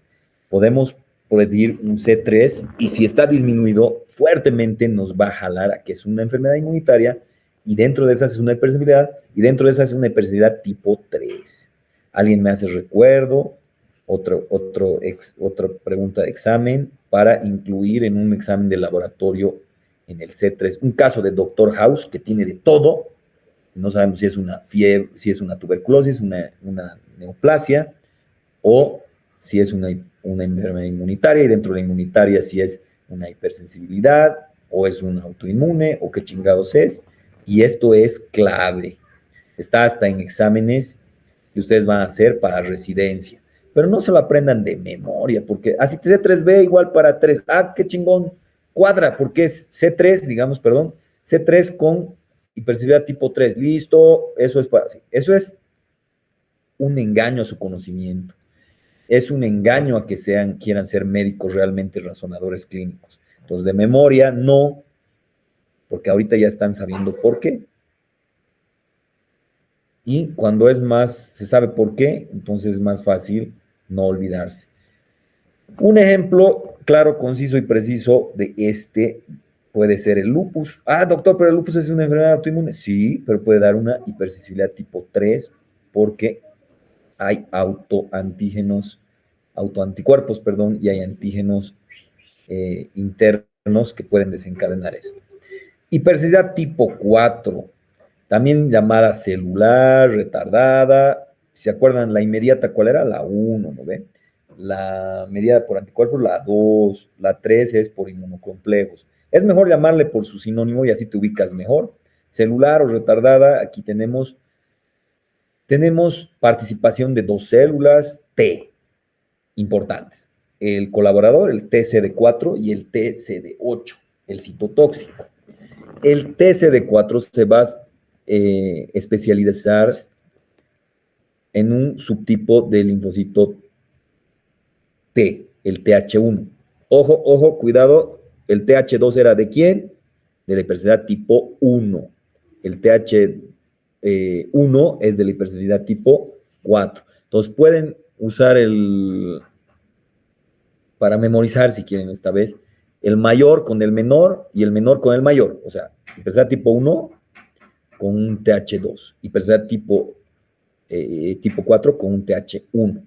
podemos pedir un C3 y si está disminuido fuertemente nos va a jalar a que es una enfermedad inmunitaria y dentro de esas es una hipersensibilidad y dentro de esas es una hipersensibilidad tipo 3. ¿Alguien me hace recuerdo? Otra pregunta de examen para incluir en un examen de laboratorio en el C3. Un caso de Dr. House que tiene de todo. No sabemos si es una fiebre, si es una tuberculosis, una neoplasia o si es una enfermedad inmunitaria y dentro de la inmunitaria si es una hipersensibilidad o es un autoinmune o qué chingados es. Y esto es clave. Está hasta en exámenes que ustedes van a hacer para residencia. Pero no se lo aprendan de memoria, porque así C3B igual para 3. Ah, qué chingón. Cuadra, porque es C3, digamos, perdón, C3 con hipersensibilidad tipo 3. Listo, eso es para así. Eso es un engaño a su conocimiento. Es un engaño a que quieran ser médicos realmente razonadores clínicos. Entonces, de memoria, no, porque ahorita ya están sabiendo por qué. Y cuando se sabe por qué, entonces es más fácil no olvidarse. Un ejemplo claro, conciso y preciso de este puede ser el lupus. Ah, doctor, pero el lupus es una enfermedad autoinmune. Sí, pero puede dar una hipersensibilidad tipo 3 porque hay autoanticuerpos, perdón, y hay antígenos internos que pueden desencadenar esto. Hipersensibilidad tipo 4, también llamada celular, retardada. ¿Se acuerdan? La inmediata, ¿cuál era? La 1, ¿no ven? La mediada por anticuerpos, la 2. La 3 es por inmunocomplejos. Es mejor llamarle por su sinónimo y así te ubicas mejor. Celular o retardada, aquí tenemos participación de 2 células T importantes. El colaborador, el TCD4 y el TCD8, el citotóxico. El TCD4 se va a especializar en un subtipo del linfocito T, el TH1. Ojo, ojo, cuidado, el TH2 era ¿de quién? De la hipersensibilidad tipo 1. El TH1 es de la hipersensibilidad tipo 4. Entonces pueden usar para memorizar si quieren esta vez, el mayor con el menor y el menor con el mayor. O sea, hipersensibilidad tipo 1 con un TH2, hipersensibilidad tipo 4 con un TH1.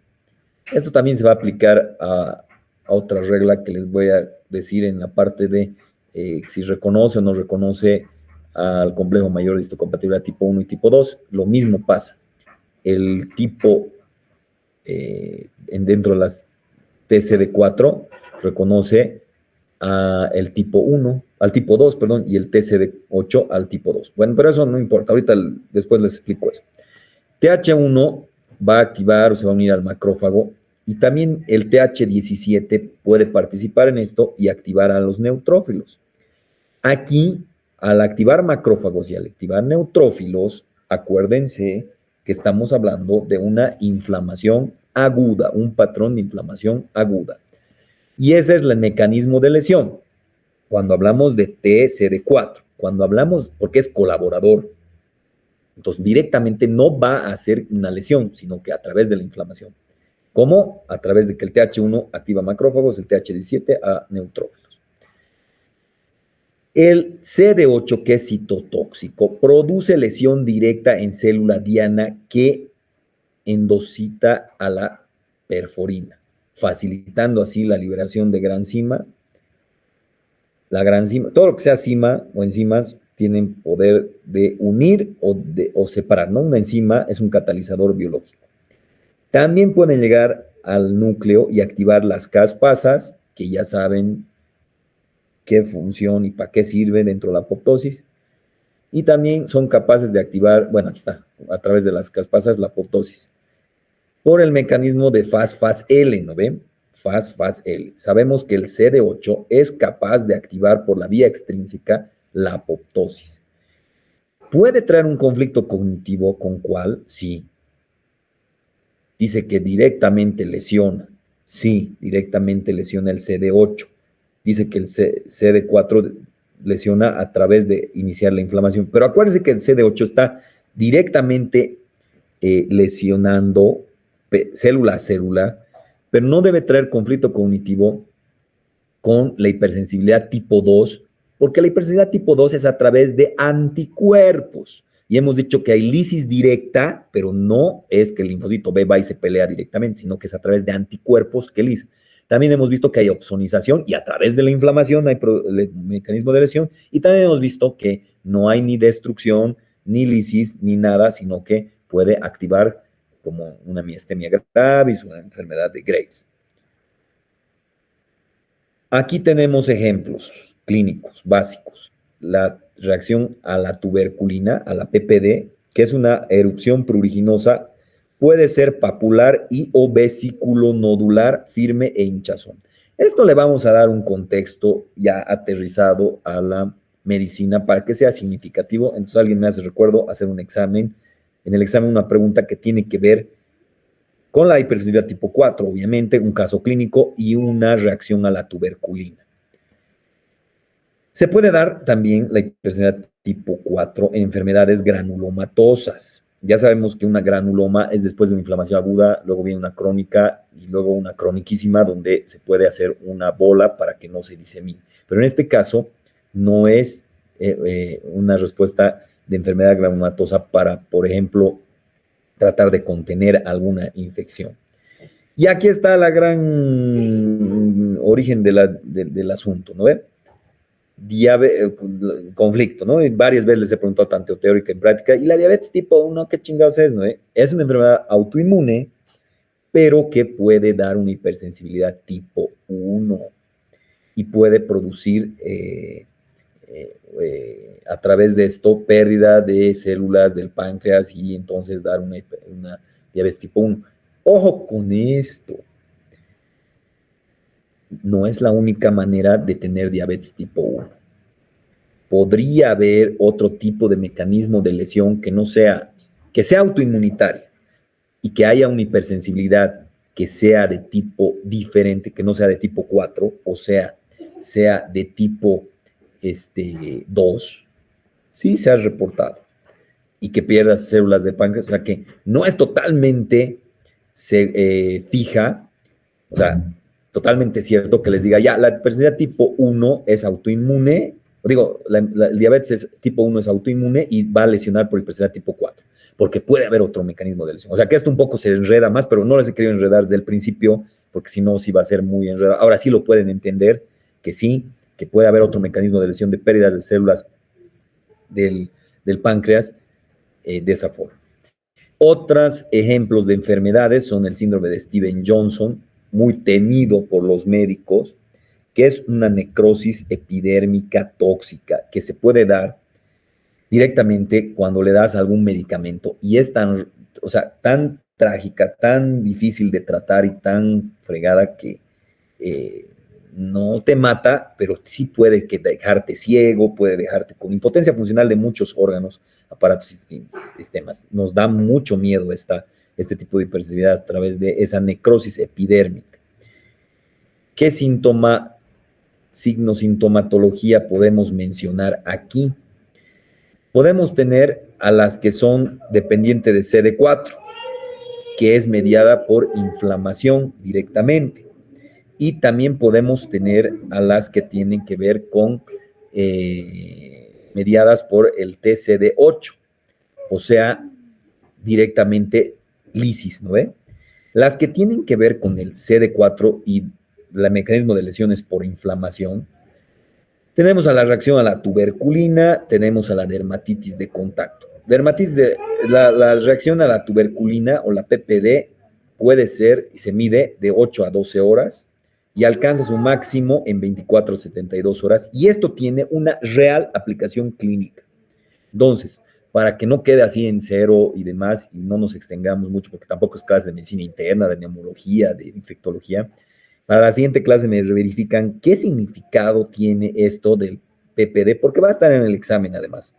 Esto también se va a aplicar a otra regla que les voy a decir en la parte de si reconoce o no reconoce al complejo mayor de histocompatibilidad tipo 1 y tipo 2. Lo mismo pasa. El tipo dentro de las TCD4 reconoce al tipo 1, al tipo 2, perdón, y el TCD8 al tipo 2. Bueno, pero eso no importa, ahorita después les explico eso. TH1 va a activar o se va a unir al macrófago y también el TH17 puede participar en esto y activar a los neutrófilos. Aquí, al activar macrófagos y al activar neutrófilos, acuérdense que estamos hablando de una inflamación aguda, un patrón de inflamación aguda. Y ese es el mecanismo de lesión. Cuando hablamos de TCD4, cuando hablamos, porque es colaborador, entonces directamente no va a hacer una lesión, sino que a través de la inflamación. ¿Cómo? A través de que el TH1 activa macrófagos, el TH17 a neutrófilos. El CD8, que es citotóxico, produce lesión directa en célula diana que endocita a la perforina, facilitando así la liberación de granzima. La granzima, todo lo que sea cima o enzimas tienen poder de unir o separar, ¿no? Una enzima es un catalizador biológico. También pueden llegar al núcleo y activar las caspasas, que ya saben qué función y para qué sirve dentro de la apoptosis. Y también son capaces de activar, bueno, aquí está, a través de las caspasas, la apoptosis. Por el mecanismo de Fas-L, ¿no ven? Fas-L. Sabemos que el CD8 es capaz de activar por la vía extrínseca la apoptosis. ¿Puede traer un conflicto cognitivo con cuál? Sí. Dice que directamente lesiona. Sí, directamente lesiona el CD8. Dice que el CD4 lesiona a través de iniciar la inflamación. Pero acuérdense que el CD8 está directamente lesionando célula a célula, pero no debe traer conflicto cognitivo con la hipersensibilidad tipo 2, porque la hipersensibilidad tipo 2 es a través de anticuerpos. Y hemos dicho que hay lisis directa, pero no es que el linfocito B va y se pelea directamente, sino que es a través de anticuerpos que lisa. También hemos visto que hay opsonización y a través de la inflamación hay mecanismo de lesión. Y también hemos visto que no hay ni destrucción, ni lisis, ni nada, sino que puede activar como una miastenia gravis, una enfermedad de Graves. Aquí tenemos ejemplos clínicos básicos. La reacción a la tuberculina, a la PPD, que es una erupción pruriginosa, puede ser papular y o vesículo-nodular, firme e hinchazón. Esto le vamos a dar un contexto ya aterrizado a la medicina para que sea significativo. Entonces alguien me hace recuerdo hacer un examen. En el examen una pregunta que tiene que ver con la hipersensibilidad tipo 4, obviamente, un caso clínico y una reacción a la tuberculina. Se puede dar también la hipersensibilidad tipo 4 en enfermedades granulomatosas. Ya sabemos que una granuloma es después de una inflamación aguda, luego viene una crónica y luego una croniquísima donde se puede hacer una bola para que no se disemine. Pero en este caso no es una respuesta de enfermedad granulomatosa para, por ejemplo, tratar de contener alguna infección. Y aquí está la gran origen del asunto, ¿no ve? Conflicto, ¿no? Y varias veces les he preguntado tanto teórica y práctica, ¿y la diabetes tipo 1 qué chingados es, no? Es una enfermedad autoinmune, pero que puede dar una hipersensibilidad tipo 1 y puede producir a través de esto pérdida de células del páncreas y entonces dar una diabetes tipo 1. Ojo con esto. No es la única manera de tener diabetes tipo 1. Podría haber otro tipo de mecanismo de lesión que sea autoinmunitario y que haya una hipersensibilidad que sea de tipo diferente, que no sea de tipo 4, o sea de tipo 2, sí se ha reportado, y que pierdas células de páncreas, o sea que no es totalmente fija, o sea, totalmente cierto que les diga, ya, la hipersensibilidad tipo 1 es autoinmune, el diabetes tipo 1 es autoinmune y va a lesionar por hipersensibilidad tipo 4, porque puede haber otro mecanismo de lesión. O sea que esto un poco se enreda más, pero no les he querido enredar desde el principio, porque si no, sí va a ser muy enredado. Ahora sí lo pueden entender, que sí, que puede haber otro mecanismo de lesión de pérdida de células del páncreas de esa forma. Otros ejemplos de enfermedades son el síndrome de Stevens-Johnson, muy temido por los médicos, que es una necrosis epidérmica tóxica que se puede dar directamente cuando le das algún medicamento y es tan trágica, tan difícil de tratar y tan fregada que no te mata, pero sí puede dejarte ciego, puede dejarte con impotencia funcional de muchos órganos, aparatos y sistemas. Nos da mucho miedo este tipo de hipersensibilidad a través de esa necrosis epidérmica. ¿Qué sintomatología podemos mencionar aquí? Podemos tener a las que son dependientes de CD4, que es mediada por inflamación directamente. Y también podemos tener a las que tienen que ver con mediadas por el TCD8, o sea, directamente lisis, ¿no ve? Las que tienen que ver con el CD4 y el mecanismo de lesiones por inflamación, tenemos a la reacción a la tuberculina, tenemos a la dermatitis de contacto. La reacción a la tuberculina o la PPD puede ser y se mide de 8 a 12 horas y alcanza su máximo en 24 a 72 horas y esto tiene una real aplicación clínica. Entonces, para que no quede así en cero y demás y no nos extendamos mucho porque tampoco es clase de medicina interna, de neumología, de infectología, para la siguiente clase me verifican qué significado tiene esto del PPD, porque va a estar en el examen además,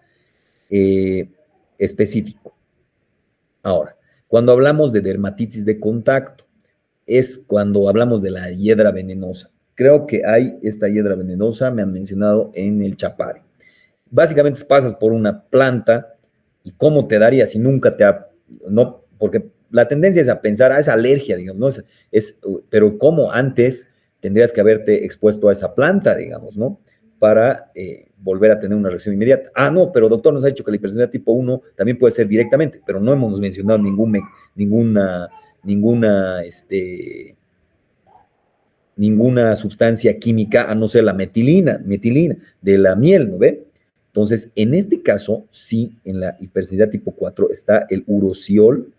específico. Ahora, cuando hablamos de dermatitis de contacto, es cuando hablamos de la hiedra venenosa. Creo que hay esta hiedra venenosa, me han mencionado en el Chapare. Básicamente pasas por una planta y cómo te daría si nunca te ha... No, porque la tendencia es a pensar, es alergia, digamos, ¿no? Pero cómo antes tendrías que haberte expuesto a esa planta, digamos, ¿no? Para volver a tener una reacción inmediata. Ah, no, pero doctor nos ha dicho que la hipersensibilidad tipo 1 también puede ser directamente, pero no hemos mencionado ninguna sustancia química, a no ser la metilina de la miel, ¿no ve? Entonces, en este caso, sí, en la hipersensibilidad tipo 4 está el urociol,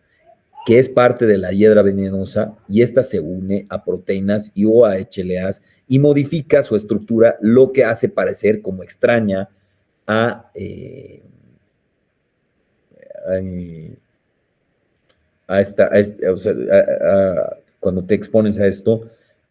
que es parte de la hiedra venenosa, y esta se une a proteínas y o a HLAs y modifica su estructura, lo que hace parecer como extraña cuando te expones a esto,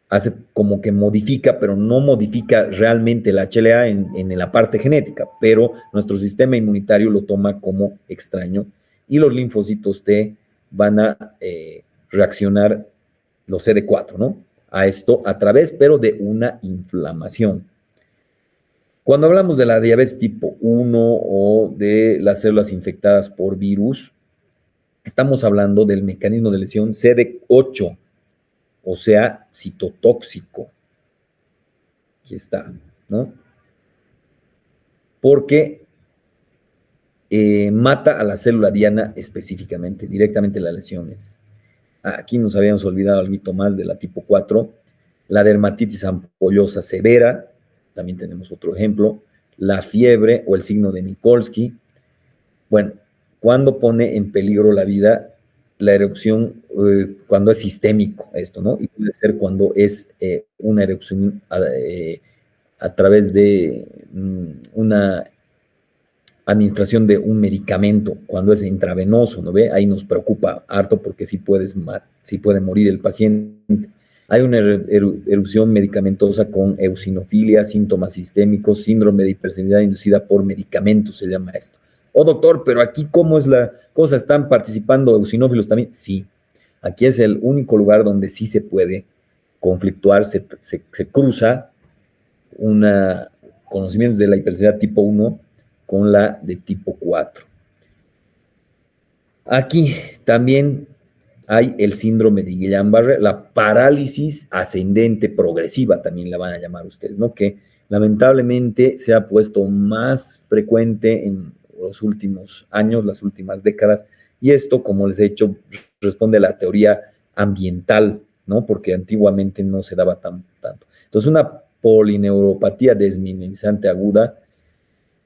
hace como que modifica, pero no modifica realmente la HLA en la parte genética, pero nuestro sistema inmunitario lo toma como extraño y los linfocitos T van a reaccionar, los CD4, ¿no? A esto a través, pero de una inflamación. Cuando hablamos de la diabetes tipo 1 o de las células infectadas por virus, estamos hablando del mecanismo de lesión CD8, o sea, citotóxico. Aquí está, ¿no? Porque mata a la célula diana específicamente, directamente las lesiones. Aquí nos habíamos olvidado algo más de la tipo 4, la dermatitis ampollosa severa, también tenemos otro ejemplo, la fiebre o el signo de Nikolsky. Bueno, cuando pone en peligro la vida, la erupción, cuando es sistémico esto, ¿no? Y puede ser cuando es una erupción a través de una administración de un medicamento, cuando es intravenoso, ¿no ve? Ahí nos preocupa harto porque sí puede morir el paciente. Hay una erupción medicamentosa con eosinofilia, síntomas sistémicos, síndrome de hipersensibilidad inducida por medicamentos, se llama esto. Oh, doctor, pero aquí ¿cómo es la cosa? ¿Están participando eosinófilos también? Sí. Aquí es el único lugar donde sí se puede conflictuar, se cruza conocimientos de la hipersensibilidad tipo 1 con la de tipo 4. Aquí también hay el síndrome de Guillain-Barré, la parálisis ascendente progresiva, también la van a llamar ustedes, ¿no? Que lamentablemente se ha puesto más frecuente en los últimos años, las últimas décadas, y esto, como les he dicho, responde a la teoría ambiental, ¿no? Porque antiguamente no se daba tanto. Entonces, una polineuropatía desmineralizante aguda,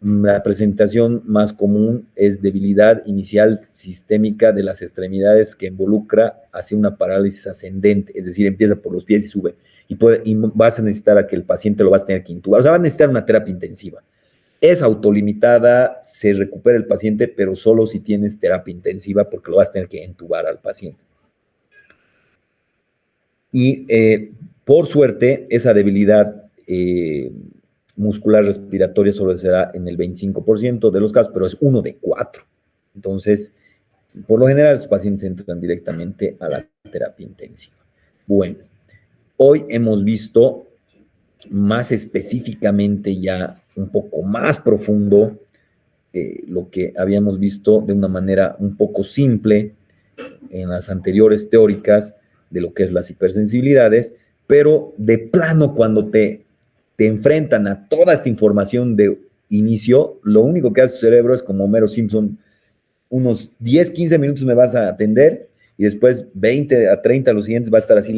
la presentación más común es debilidad inicial sistémica de las extremidades que involucra hacia una parálisis ascendente, es decir, empieza por los pies y sube, y vas a necesitar a que el paciente lo vas a tener que intubar, o sea, va a necesitar una terapia intensiva. Es autolimitada, se recupera el paciente, pero solo si tienes terapia intensiva porque lo vas a tener que intubar al paciente. Y por suerte, esa debilidad muscular respiratoria solo será en el 25% de los casos, pero es 1 de 4. Entonces, por lo general, los pacientes entran directamente a la terapia intensiva. Bueno, hoy hemos visto más específicamente ya un poco más profundo lo que habíamos visto de una manera un poco simple en las anteriores teóricas de lo que es las hipersensibilidades, pero de plano cuando te enfrentan a toda esta información de inicio, lo único que hace tu cerebro es como Homero Simpson, unos 10, 15 minutos me vas a atender y después 20 a 30 los siguientes va a estar así,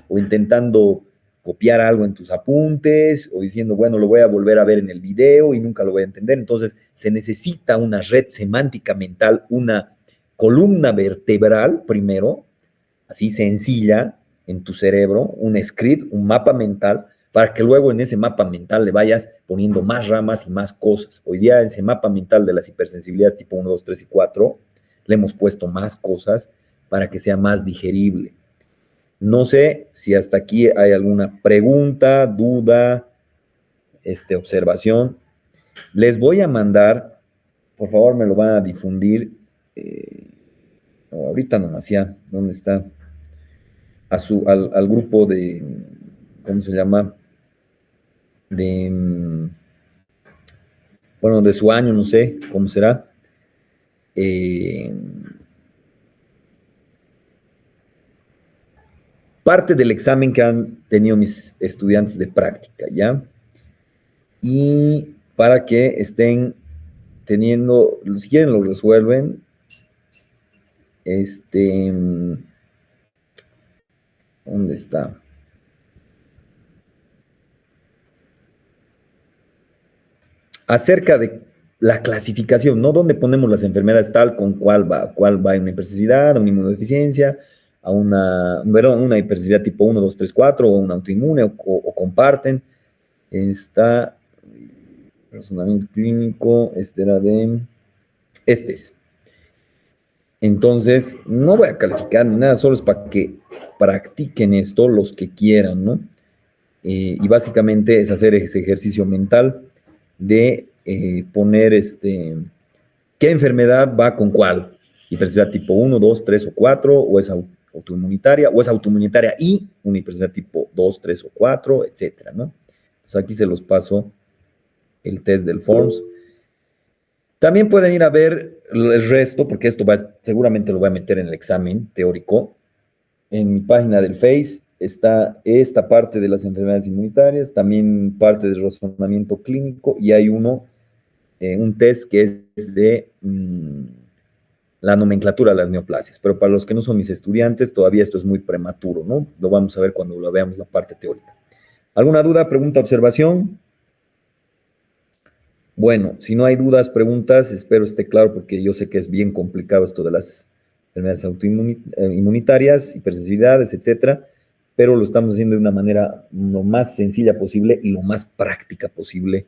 o intentando copiar algo en tus apuntes, o diciendo, bueno, lo voy a volver a ver en el video y nunca lo voy a entender. Entonces, se necesita una red semántica mental, una columna vertebral, primero, así sencilla, en tu cerebro, un script, un mapa mental, para que luego en ese mapa mental le vayas poniendo más ramas y más cosas. Hoy día en ese mapa mental de las hipersensibilidades tipo 1, 2, 3 y 4, le hemos puesto más cosas para que sea más digerible. No sé si hasta aquí hay alguna pregunta, duda, observación. Les voy a mandar, por favor me lo van a difundir, ahorita nomás ya, ¿dónde está? Al grupo de, ¿cómo se llama? Bueno, de su año, no sé cómo será. Parte del examen que han tenido mis estudiantes de práctica, ¿ya? Y para que estén teniendo, si quieren lo resuelven, ¿dónde está? Acerca de la clasificación, ¿no? ¿Dónde ponemos las enfermedades tal con cuál va? ¿Cuál va a una hipersensibilidad, a una inmunodeficiencia, a una hipersensibilidad tipo 1, 2, 3, 4, o una autoinmune, o comparten? Está razonamiento clínico, era de... es. Entonces, no voy a calificar ni nada, solo es para que practiquen esto los que quieran, ¿no? Y básicamente es hacer ese ejercicio mental de poner qué enfermedad va con cuál. Hipersensibilidad tipo 1, 2, 3 o 4, o es autoinmunitaria, y una hipersensibilidad tipo 2, 3 o 4, etcétera, ¿no? Entonces aquí se los paso el test del FORMS. También pueden ir a ver el resto, porque esto seguramente lo voy a meter en el examen teórico. En mi página del Face está esta parte de las enfermedades inmunitarias, también parte del razonamiento clínico, y hay un test que es de la nomenclatura de las neoplasias. Pero para los que no son mis estudiantes, todavía esto es muy prematuro, ¿no? Lo vamos a ver cuando lo veamos la parte teórica. ¿Alguna duda, pregunta, observación? Bueno, si no hay dudas, preguntas, espero esté claro, porque yo sé que es bien complicado esto de las enfermedades autoinmunitarias, hipersensibilidades, etcétera, pero lo estamos haciendo de una manera lo más sencilla posible y lo más práctica posible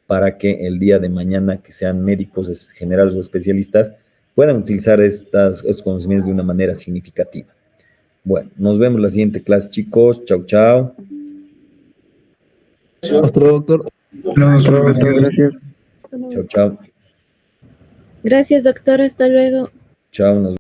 para que el día de mañana, que sean médicos generales o especialistas, puedan utilizar estos conocimientos de una manera significativa. Bueno, nos vemos en la siguiente clase, chicos. Chau, chau. Hasta luego, doctor. Gracias. Chau, chau. Gracias, doctor. Hasta luego. Chao, nos